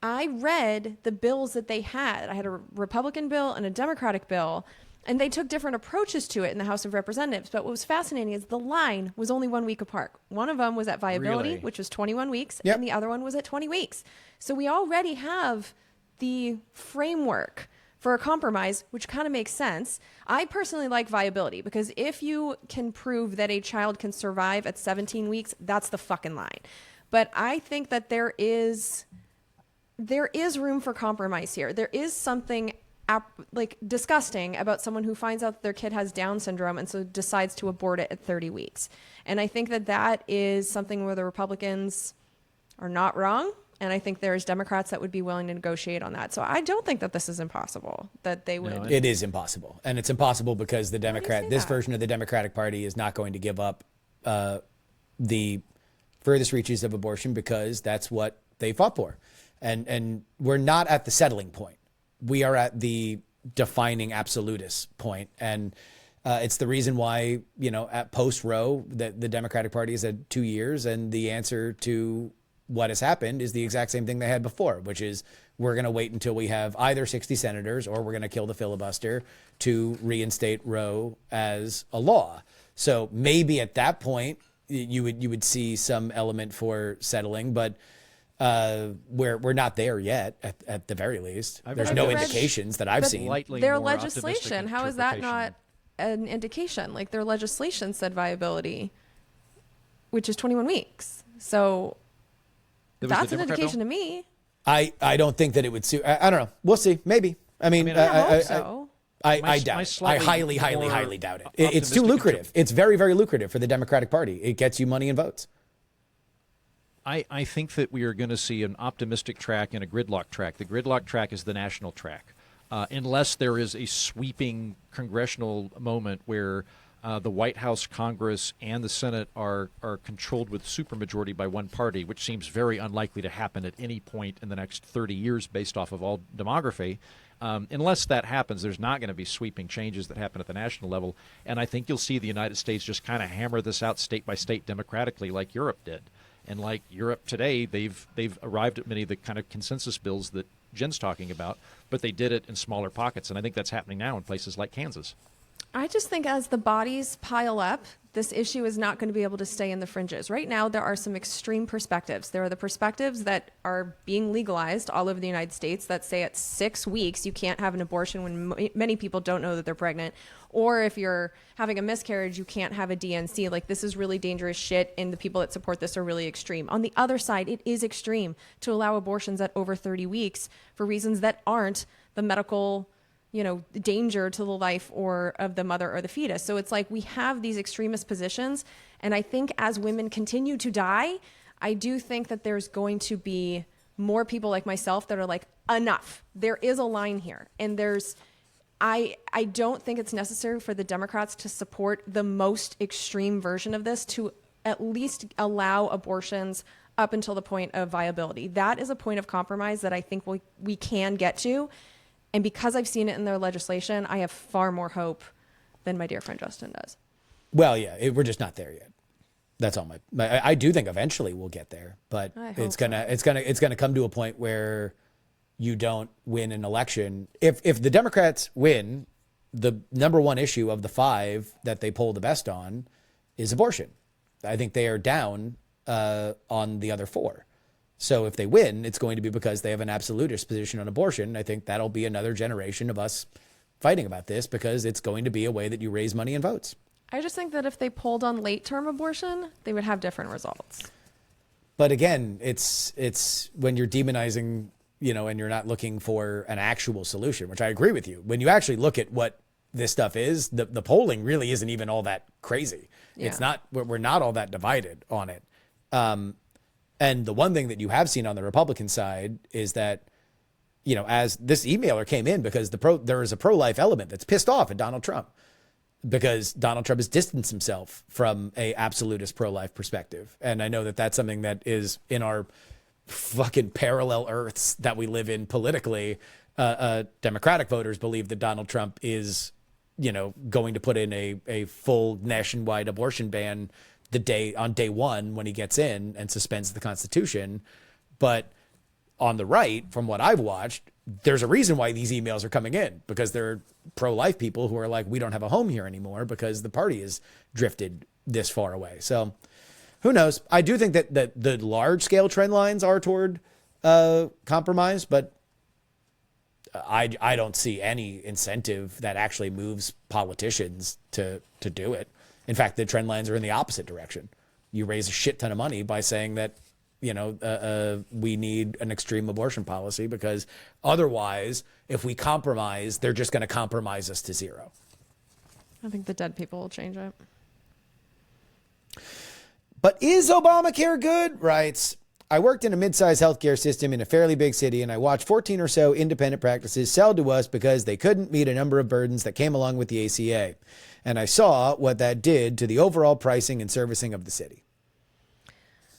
I read the bills that they had. I had a Republican bill and a Democratic bill, and they took different approaches to it in the House of Representatives. But what was fascinating is the line was only 1 week apart. One of them was at viability, Really? which was 21 weeks, Yep. and the other one was at 20 weeks. So we already have the framework for a compromise, which kind of makes sense. I personally like viability, because if you can prove that a child can survive at 17 weeks, that's the fucking line. But I think that there is room for compromise here. There is something like disgusting about someone who finds out that their kid has Down syndrome and so decides to abort it at 30 weeks. And I think that that is something where the Republicans are not wrong. And I think there's Democrats that would be willing to negotiate on that. So I don't think that this is impossible, that they would. No, It is impossible. And it's impossible because this that? version of the Democratic Party is not going to give up the furthest reaches of abortion, because that's what they fought for. And we're not at the settling point. We are at the defining absolutist point. And it's the reason why, at post-Roe, the Democratic Party has had 2 years, and the answer to what has happened is the exact same thing they had before, which is we're going to wait until we have either 60 senators, or we're going to kill the filibuster to reinstate Roe as a law. So maybe at that point you would see some element for settling, but we're not there yet at the very least. There's no indications that I've seen. Their legislation, how is that not an indication? Like, their legislation said viability, which is 21 weeks. So that's an indication to me. I don't think that it would suit. I don't know. We'll see. Maybe. I hope so. I doubt it. I highly doubt it. It's too lucrative. It's very, very lucrative for the Democratic Party. It gets you money and votes. I think that we are going to see an optimistic track and a gridlock track. The gridlock track is the national track. Unless there is a sweeping congressional moment where the White House, Congress, and the Senate are controlled with supermajority by one party, which seems very unlikely to happen at any point in the next 30 years based off of all demography. Unless that happens, there's not going to be sweeping changes that happen at the national level. And I think you'll see the United States just kind of hammer this out state by state democratically like Europe did. And like Europe today, they've arrived at many of the kind of consensus bills that Jen's talking about, but they did it in smaller pockets. And I think that's happening now in places like Kansas. I just think as the bodies pile up, this issue is not going to be able to stay in the fringes. Right now, there are some extreme perspectives. There are the perspectives that are being legalized all over the United States that say at 6 weeks you can't have an abortion when many people don't know that they're pregnant. Or if you're having a miscarriage, you can't have a DNC. Like, this is really dangerous shit, and the people that support this are really extreme. On the other side, it is extreme to allow abortions at over 30 weeks for reasons that aren't the medical danger to the life or of the mother or the fetus. So it's like we have these extremist positions. And I think as women continue to die, I do think that there's going to be more people like myself that are like, enough. There is a line here. And I don't think it's necessary for the Democrats to support the most extreme version of this to at least allow abortions up until the point of viability. That is a point of compromise that I think we can get to. And because I've seen it in their legislation, I have far more hope than my dear friend Justin does. Well, yeah, we're just not there yet. That's all I do think eventually we'll get there, but it's gonna come to a point where you don't win an election. If the Democrats win, the number one issue of the 5 that they poll the best on is abortion. I think they are down on the other 4. So if they win, it's going to be because they have an absolutist position on abortion. I think that'll be another generation of us fighting about this, because it's going to be a way that you raise money and votes. I just think that if they polled on late-term abortion, they would have different results. But again, it's when you're demonizing, and you're not looking for an actual solution, which I agree with you. When you actually look at what this stuff is, the polling really isn't even all that crazy. Yeah. It's not, we're not all that divided on it. And the one thing that you have seen on the Republican side is that, as this emailer came in, because there is a pro-life element that's pissed off at Donald Trump, because Donald Trump has distanced himself from a absolutist pro-life perspective. And I know that that's something that is in our fucking parallel earths that we live in politically. Democratic voters believe that Donald Trump is, going to put in a full nationwide abortion ban on day one when he gets in and suspends the Constitution. But on the right, from what I've watched, there's a reason why these emails are coming in, because they're pro-life people who are like, we don't have a home here anymore because the party has drifted this far away. So who knows? I do think that the large scale trend lines are toward compromise, but I don't see any incentive that actually moves politicians to do it. In fact, the trend lines are in the opposite direction. You raise a shit ton of money by saying that, we need an extreme abortion policy, because otherwise, if we compromise, they're just going to compromise us to zero. I think the dead people will change it. But is Obamacare good? Writes, I worked in a mid-sized healthcare system in a fairly big city, and I watched 14 or so independent practices sell to us because they couldn't meet a number of burdens that came along with the ACA. And I saw what that did to the overall pricing and servicing of the city.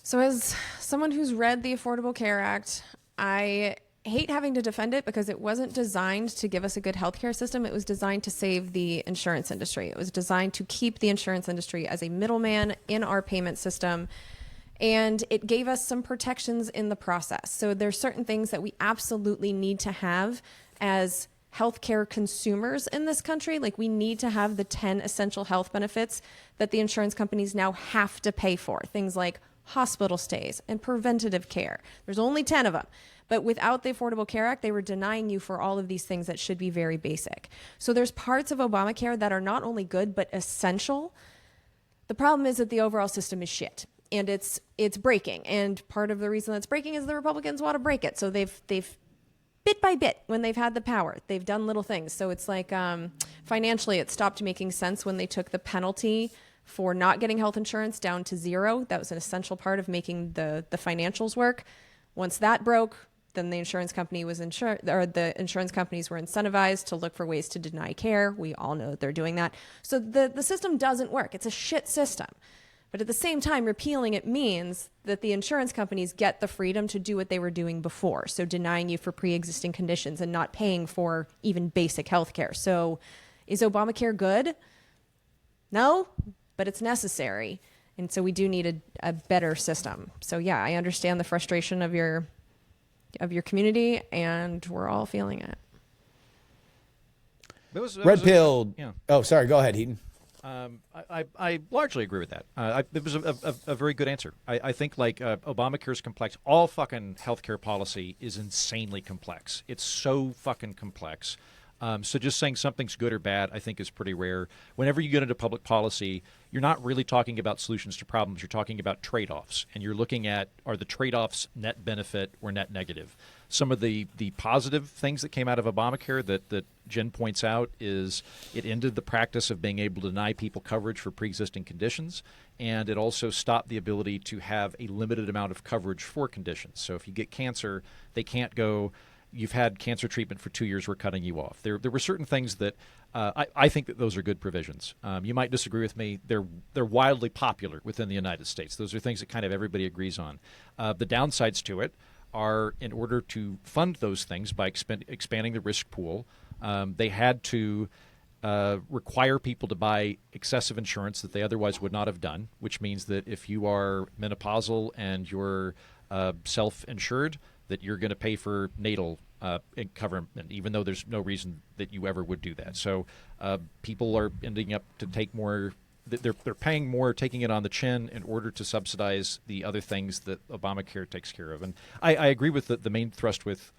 So as someone who's read the Affordable Care Act, I hate having to defend it because it wasn't designed to give us a good healthcare system. It was designed to save the insurance industry. It was designed to keep the insurance industry as a middleman in our payment system. And it gave us some protections in the process. So there's certain things that we absolutely need to have as healthcare consumers in this country. Like, we need to have the 10 essential health benefits that the insurance companies now have to pay for. Things like hospital stays and preventative care. There's only 10 of them. But without the Affordable Care Act, they were denying you for all of these things that should be very basic. So there's parts of Obamacare that are not only good, but essential. The problem is that the overall system is shit. And it's breaking. And part of the reason that's breaking is the Republicans want to break it. So they've bit by bit, when they've had the power, they've done little things. So it's like financially, it stopped making sense when they took the penalty for not getting health insurance down to zero. That was an essential part of making the financials work. Once that broke, then the insurance company was the insurance companies were incentivized to look for ways to deny care. We all know that they're doing that. So the system doesn't work. It's a shit system. But at the same time, repealing it means that the insurance companies get the freedom to do what they were doing before. So denying you for pre-existing conditions and not paying for even basic health care. So is Obamacare good? No, but it's necessary. And so we do need a better system. So yeah, I understand the frustration of your community, and we're all feeling it. Red pilled. Yeah. Oh, sorry. Go ahead, Heaton. I largely agree with that. It was a very good answer. I think Obamacare is complex. All fucking healthcare policy is insanely complex. It's so fucking complex. So just saying something's good or bad, I think, is pretty rare. Whenever you get into public policy, you're not really talking about solutions to problems. You're talking about trade-offs. And you're looking at, are the trade-offs net benefit or net negative? Some of the positive things that came out of Obamacare that Jen points out is it ended the practice of being able to deny people coverage for pre-existing conditions, and it also stopped the ability to have a limited amount of coverage for conditions. So if you get cancer, they can't go, you've had cancer treatment for 2 years, we're cutting you off. There were certain things that I think that those are good provisions. You might disagree with me. They're wildly popular within the United States. Those are things that kind of everybody agrees on. The downsides to it are, in order to fund those things by expanding the risk pool, they had to require people to buy excessive insurance that they otherwise would not have done, which means that if you are menopausal and you're self-insured, that you're going to pay for natal coverage, even though there's no reason that you ever would do that. So people are ending up to take more. They're paying more, taking it on the chin in order to subsidize the other things that Obamacare takes care of. And I agree with the main thrust with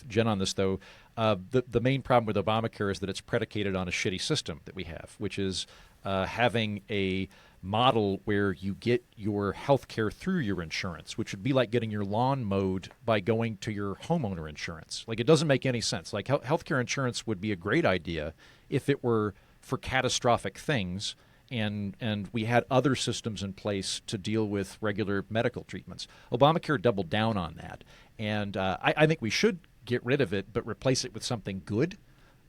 Jen on this, though. The main problem with Obamacare is that it's predicated on a shitty system that we have, which is having a model where you get your health care through your insurance, which would be like getting your lawn mowed by going to your homeowner insurance. Like, it doesn't make any sense. Like, healthcare insurance would be a great idea if it were for catastrophic things, and we had other systems in place to deal with regular medical treatments. Obamacare doubled down on that, and I think we should get rid of it, but replace it with something good.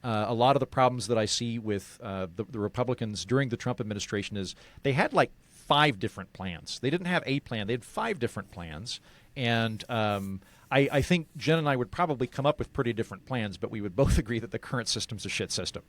A lot of the problems that I see with the Republicans during the Trump administration is they had like 5 different plans. They didn't have a plan. They had 5 different plans. And I think Jen and I would probably come up with pretty different plans, but we would both agree that the current system's a shit system.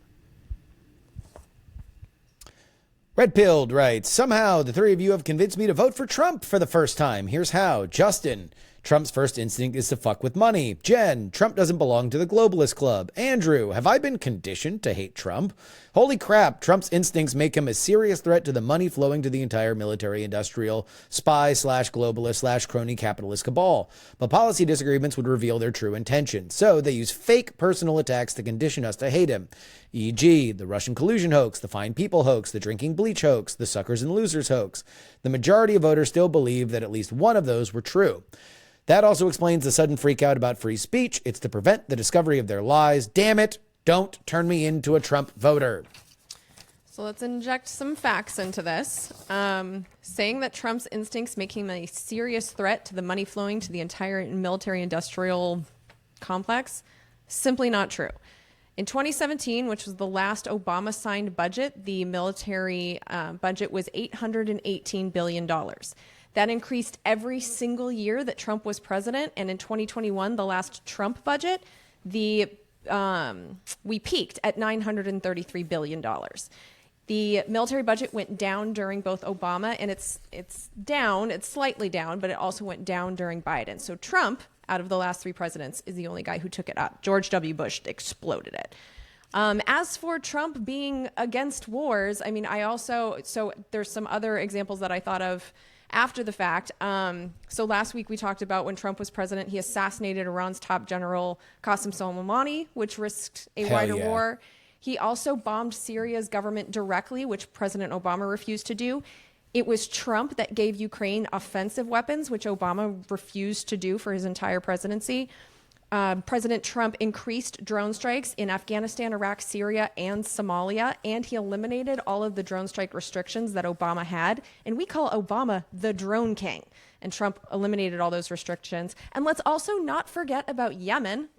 Red Pilled writes, somehow the 3 of you have convinced me to vote for Trump for the first time. Here's how. Justin, Trump's first instinct is to fuck with money. Jen, Trump doesn't belong to the globalist club. Andrew, have I been conditioned to hate Trump? Holy crap, Trump's instincts make him a serious threat to the money flowing to the entire military-industrial spy/globalist/crony capitalist cabal. But policy disagreements would reveal their true intentions. So they use fake personal attacks to condition us to hate him. E.g., the Russian collusion hoax, the fine people hoax, the drinking bleach hoax, the suckers and losers hoax. The majority of voters still believe that at least one of those were true. That also explains the sudden freakout about free speech. It's to prevent the discovery of their lies. Damn it, don't turn me into a Trump voter. So let's inject some facts into this. Saying that Trump's instincts make him a serious threat to the money flowing to the entire military-industrial complex, simply not true. In 2017, which was the last Obama-signed budget, the military budget was $818 billion. That increased every single year that Trump was president. And in 2021, the last Trump budget, we peaked at $933 billion. The military budget went down during both Obama, and it's slightly down, but it also went down during Biden. So Trump, out of the last three presidents, is the only guy who took it up. George W. Bush exploded it. As for Trump being against wars, I mean, so there's some other examples that I thought of after the fact. So last week we talked about when Trump was president, he assassinated Iran's top general, Qasem Soleimani, which risked a wider war. He also bombed Syria's government directly, which President Obama refused to do. It was Trump that gave Ukraine offensive weapons, which Obama refused to do for his entire presidency. President Trump increased drone strikes in Afghanistan, Iraq, Syria, and Somalia, and he eliminated all of the drone strike restrictions that Obama had. And we call Obama the drone king. And Trump eliminated all those restrictions. And let's also not forget about Yemen.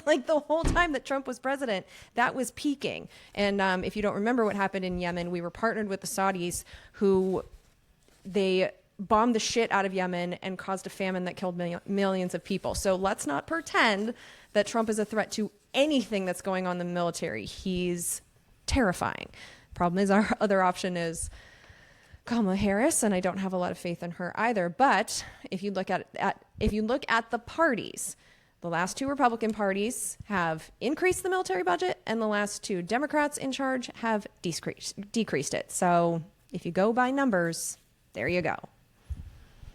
Like the whole time that Trump was president, that was peaking. And if you don't remember what happened in Yemen, we were partnered with the Saudis, who they bombed the shit out of Yemen and caused a famine that killed millions of people. So let's not pretend that Trump is a threat to anything that's going on in the military. He's terrifying. Problem is, our other option is Kamala Harris, and I don't have a lot of faith in her either. But if you look at the parties, the last two Republican parties have increased the military budget, and the last two Democrats in charge have decreased it. So if you go by numbers, there you go.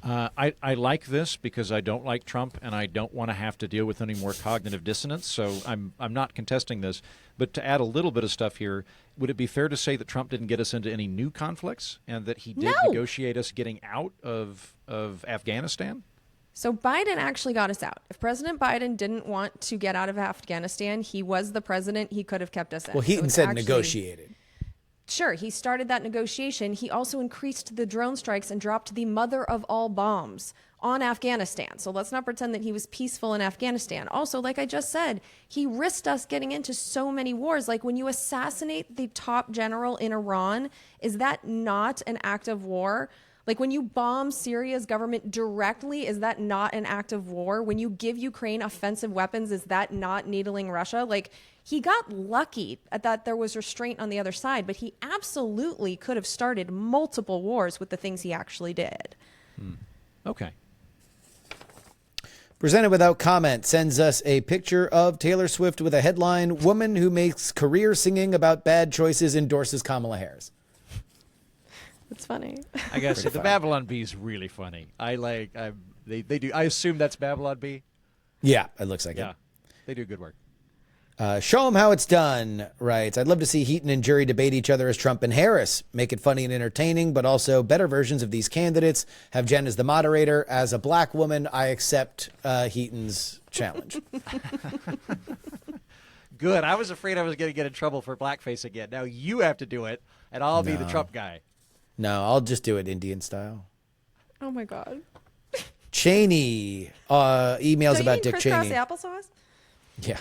I like this because I don't like Trump and I don't want to have to deal with any more cognitive dissonance. So I'm not contesting this. But to add a little bit of stuff here, would it be fair to say that Trump didn't get us into any new conflicts and that he did negotiate us getting out of Afghanistan? So Biden actually got us out. If President Biden didn't want to get out of Afghanistan, he was the president. He could have kept us in. Well, Heaton said negotiated. Sure, he started that negotiation. He also increased the drone strikes and dropped the mother of all bombs on Afghanistan. So let's not pretend that he was peaceful in Afghanistan. Also, like I just said, he risked us getting into so many wars. Like when you assassinate the top general in Iran, is that not an act of war? Like when you bomb Syria's government directly, is that not an act of war? When you give Ukraine offensive weapons, is that not needling Russia? Like he got lucky at that there was restraint on the other side, but he absolutely could have started multiple wars with the things he actually did. Okay. Presented Without Comment sends us a picture of Taylor Swift with a headline, "Woman who makes career singing about bad choices endorses Kamala Harris." It's funny. I gotta say, the Babylon Bee is really funny. They do. I assume that's Babylon Bee. Yeah, it looks like it. Yeah, they do good work. Show them how it's done, writes, "I'd love to see Heaton and Jury debate each other as Trump and Harris. Make it funny and entertaining, but also better versions of these candidates. Have Jen as the moderator. As a black woman, I accept Heaton's challenge." Good. I was afraid I was going to get in trouble for blackface again. Now you have to do it, and I'll be the Trump guy. No, I'll just do it Indian style. Oh my God. Cheney emails about Dick Cheney. Applesauce? Yeah.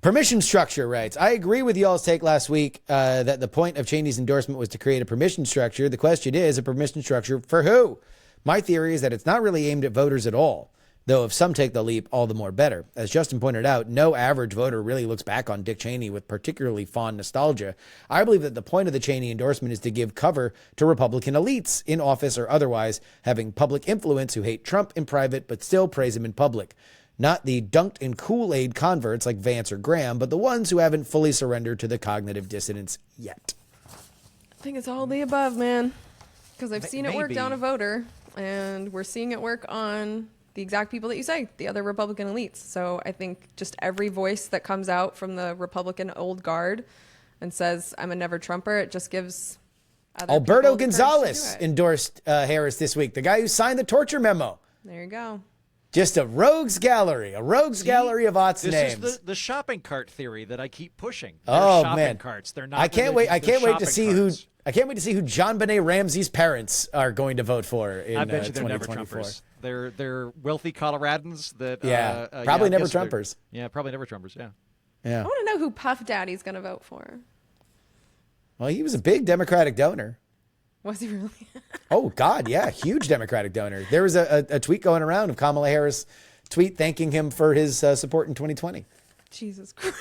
Permission structure, writes, "I agree with y'all's take last week that the point of Cheney's endorsement was to create a permission structure. The question is, a permission structure for who? My theory is that it's not really aimed at voters at all. Though if some take the leap, all the more better. As Justin pointed out, no average voter really looks back on Dick Cheney with particularly fond nostalgia. I believe that the point of the Cheney endorsement is to give cover to Republican elites, in office or otherwise, having public influence who hate Trump in private but still praise him in public. Not the dunked in Kool-Aid converts like Vance or Graham, but the ones who haven't fully surrendered to the cognitive dissonance yet. I think it's all the above, man. Because I've seen it work Maybe. down a voter, and we're seeing it work on the exact people that you say, the other Republican elites. So I think just every voice that comes out from the Republican old guard and says, I'm a never Trumper, it just gives other Alberto people the courage to Gonzalez do it. endorsed Harris this week, the guy who signed the torture memo. There you go. Just a rogues gallery of Ott's This names. is the shopping cart theory that I keep pushing. Oh, They're shopping man. carts. They're not. I can't wait. religions, I they're can't wait to shopping see carts. I can't wait to see who John Benet Ramsey's parents are going to vote for in I bet you they're never 2024. Trumpers. They're wealthy Coloradans that. Probably I never guess they're- Trumpers. Yeah, probably never Trumpers. Yeah. Yeah. I want to know who Puff Daddy's going to vote for. Well, he was a big Democratic donor. Was he really? Oh God, yeah, huge Democratic donor. There was a tweet going around of Kamala Harris tweet thanking him for his support in 2020. Jesus Christ.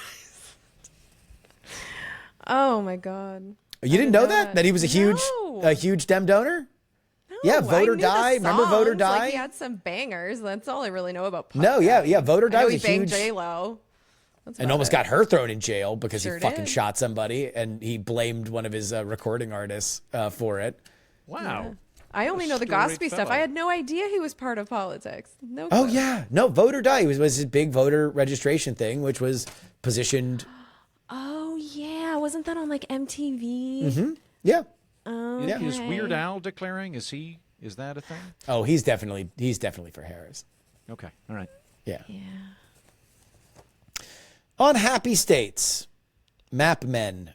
Oh, my God. You didn't know that he was a No. huge Dem donor? Yeah, No, Vote or I knew the Die. Remember Vote or songs, Die? Like he had some bangers. That's all I really know about Puff No, yeah, Daddy. Vote or Die I know was he a banged huge. J-Lo. That's And about almost it. got her thrown in jail because Sure he fucking did. shot somebody and he blamed one of his recording artists for it. Wow. I only know the Storied gossipy stuff. fellow. I had no idea he was part of politics. No. Oh clue. yeah, no, Vote or Die was his big voter registration thing, which was positioned. Oh yeah, wasn't that on like MTV? Mm-hmm. Yeah. Oh, Is Weird Al declaring? Is that a thing? Oh, he's definitely for Harris. Okay. All right. Yeah. Yeah. On Happy States, Mapman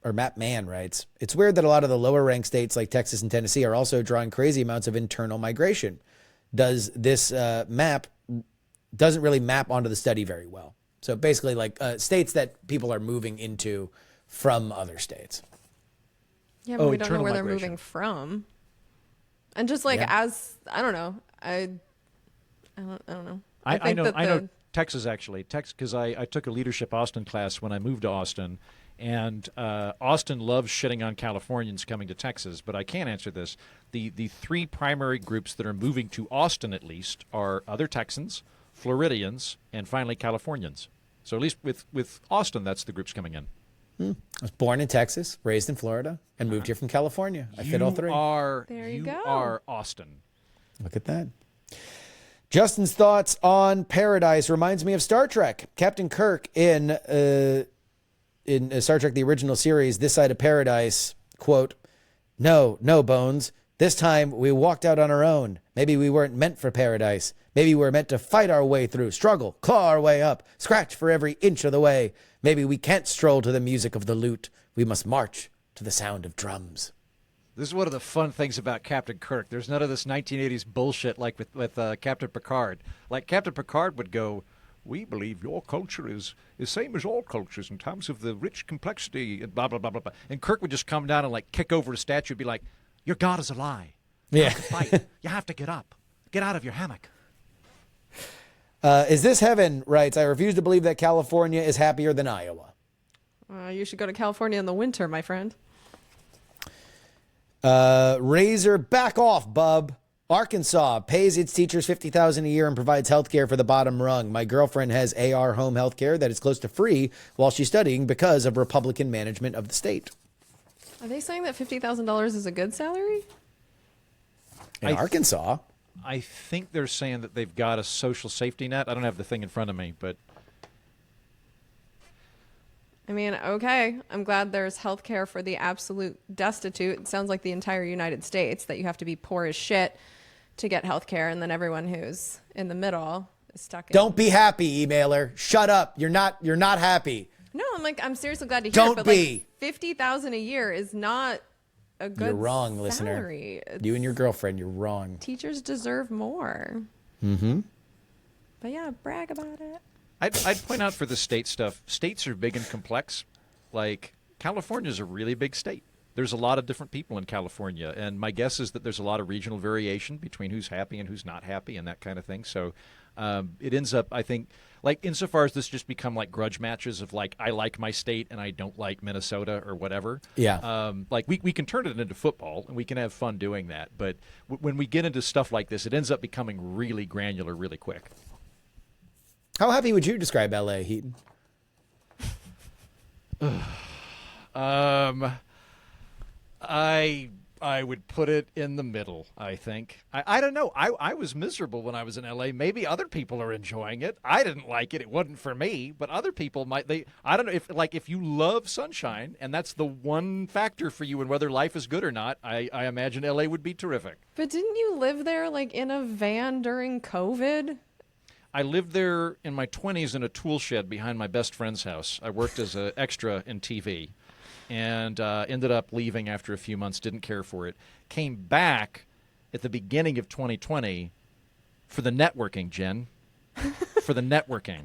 writes, it's weird that a lot of the lower ranked states like Texas and Tennessee are also drawing crazy amounts of internal migration. Does this map doesn't really map onto the study very well. So basically like states that people are moving into from other states. Yeah, but we don't know internal where they're migration. moving from. And just like Yeah. I don't know. I don't know. I think know. that I know the- Texas actually. Texas, because I took a leadership Austin class when I moved to Austin, and Austin loves shitting on Californians coming to Texas. But I can't answer this. The three primary groups that are moving to Austin, at least, are other Texans, Floridians, and finally Californians. So at least with Austin, that's the groups coming in. I was born in Texas, raised in Florida, and moved here from California. I fit all three. There you you go. are Austin. Look at that. Justin's thoughts on Paradise reminds me of Star Trek. Captain Kirk in Star Trek, the original series, This Side of Paradise, quote, no, Bones. This time we walked out on our own. Maybe we weren't meant for paradise. Maybe we were meant to fight our way through, struggle, claw our way up, scratch for every inch of the way. Maybe we can't stroll to the music of the lute. We must march to the sound of drums. This is one of the fun things about Captain Kirk. There's none of this 1980s bullshit like with Captain Picard. Like Captain Picard would go, we believe your culture is same as all cultures in terms of the rich complexity and blah, blah, blah, blah, blah. And Kirk would just come down and like kick over a statue and be like, your God is a lie. You Yeah. have to fight. You have to get up. Get out of your hammock. Is This Heaven writes, I refuse to believe that California is happier than Iowa. You should go to California in the winter, my friend. Razor, back off, bub. Arkansas pays its teachers $50,000 a year and provides health care for the bottom rung. My girlfriend has AR home health care that is close to free while she's studying because of Republican management of the state. Are they saying that $50,000 is a good salary? In Arkansas? I think they're saying that they've got a social safety net. I don't have the thing in front of me, but I mean, okay. I'm glad there's health care for the absolute destitute. It sounds like the entire United States that you have to be poor as shit to get health care, and then everyone who's in the middle is stuck in. Don't be happy, emailer. Shut up. You're not happy. No, I'm seriously glad to hear Don't it, but be. like $50,000 a year is not a good You're wrong, listener. salary. You and your girlfriend, you're wrong. Teachers deserve more. Mm-hmm. But yeah, brag about it. I'd point out for the state stuff, states are big and complex. Like, California's a really big state. there's a lot of different people in California, and my guess is that there's a lot of regional variation between who's happy and who's not happy and that kind of thing. So it ends up, I think, like insofar as this just become like grudge matches of like I like my state and I don't like Minnesota or whatever. Yeah. Like we can turn it into football and we can have fun doing that. But when we get into stuff like this, it ends up becoming really granular really quick. How happy would you describe LA, Heaton? I would put it in the middle, I think. I don't know. I was miserable when I was in LA. Maybe other people are enjoying it. I didn't like it. It wasn't for me, but other people might. I don't know if you love sunshine and that's the one factor for you in whether life is good or not, I imagine LA would be terrific. But didn't you live there like in a van during COVID? I lived there in my 20s in a tool shed behind my best friend's house. I worked as an extra in TV. And ended up leaving after a few months, didn't care for it. Came back at the beginning of 2020 for the networking, Jen. For the networking.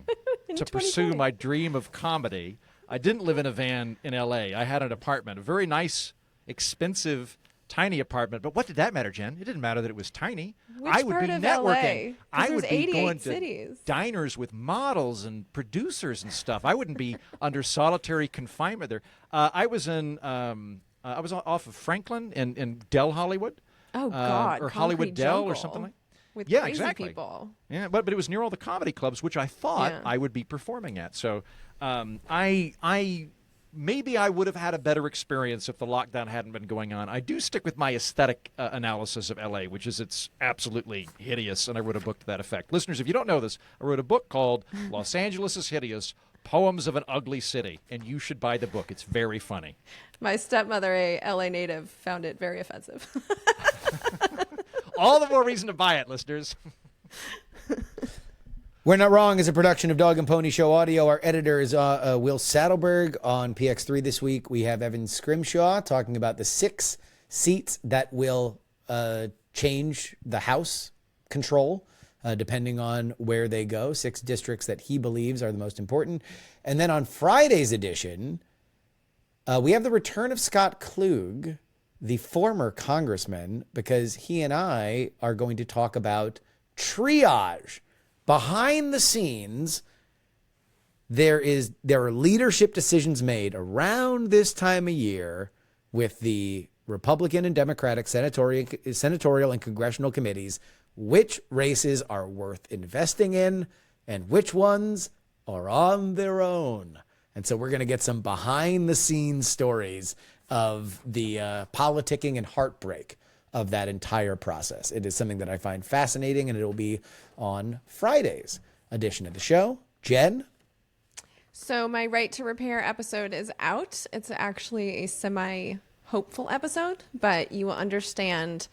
To pursue my dream of comedy. I didn't live in a van in L.A. I had an apartment, a very nice, expensive, tiny apartment. But what did that matter, Jen? It didn't matter that it was tiny. Which I would part be of networking. LA? I would be going cities. to diners with models and producers and stuff. I wouldn't be under solitary confinement there. I was off of Franklin in Del Hollywood. Oh God, or Hollywood Concrete Del Jungle or something like. with Yeah, crazy exactly. people. Yeah, but it was near all the comedy clubs, which I thought Yeah. I would be performing at. So, I maybe I would have had a better experience if the lockdown hadn't been going on. I do stick with my aesthetic analysis of LA, which is it's absolutely hideous, and I wrote a book to that effect. Listeners, if you don't know this, I wrote a book called Los Angeles is Hideous, Poems of an Ugly City, and you should buy the book. It's very funny. My stepmother, a LA native, found it very offensive. All the more reason to buy it, listeners. We're Not Wrong is a production of Dog and Pony Show Audio. Our editor is Will Saddleberg. On PX3 this week, we have Evan Scrimshaw talking about the 6 seats that will change the House control, depending on where they go. 6 districts that he believes are the most important. And then on Friday's edition, we have the return of Scott Klug, the former congressman, because he and I are going to talk about triage. Behind the scenes, there are leadership decisions made around this time of year with the Republican and Democratic senatorial and congressional committees, which races are worth investing in and which ones are on their own. And so we're going to get some behind the scenes stories of the politicking and heartbreak of that entire process. It is something that I find fascinating, and it will be on Friday's edition of the show. Jen? So my Right to Repair episode is out. It's actually a semi-hopeful episode, but you will understand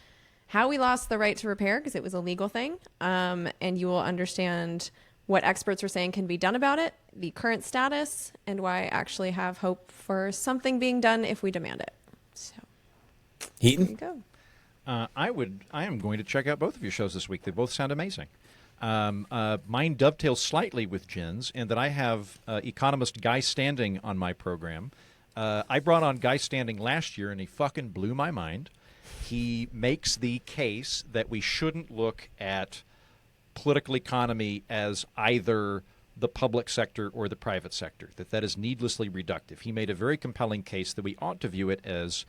how we lost the right to repair because it was a legal thing, and you will understand what experts are saying can be done about it, the current status, and why I actually have hope for something being done if we demand it. So Heaton? there you go. I am going to check out both of your shows this week. They both sound amazing. Mine dovetails slightly with Jen's, in that I have economist Guy Standing on my program. I brought on Guy Standing last year, and he fucking blew my mind. He makes the case that we shouldn't look at political economy as either the public sector or the private sector, that is needlessly reductive. He made a very compelling case that we ought to view it as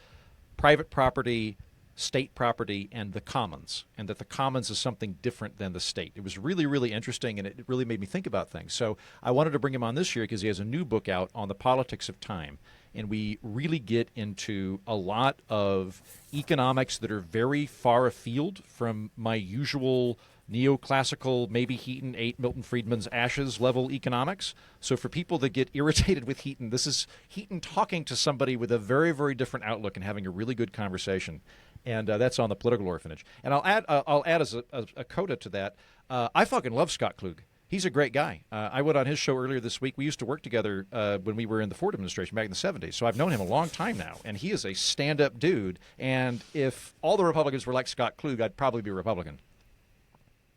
private property, state property, and the commons, and that the commons is something different than the state. It was really, really interesting, and it really made me think about things. So I wanted to bring him on this year because he has a new book out on the politics of time, and we really get into a lot of economics that are very far afield from my usual neoclassical, maybe Heaton ate Milton Friedman's ashes level economics. So for people that get irritated with Heaton, this is Heaton talking to somebody with a very, very different outlook and having a really good conversation. And that's on the political orphanage. And I'll add as a coda to that, I fucking love Scott Klug. He's a great guy. I went on his show earlier this week. We used to work together when we were in the Ford administration back in the 70s. So I've known him a long time now. And he is a stand-up dude. And if all the Republicans were like Scott Klug, I'd probably be a Republican.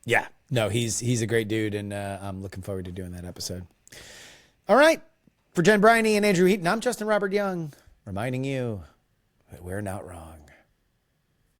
Yeah. No, he's a great dude, and I'm looking forward to doing that episode. All right. For Jen Briney and Andrew Heaton, I'm Justin Robert Young, reminding you, but we're not wrong.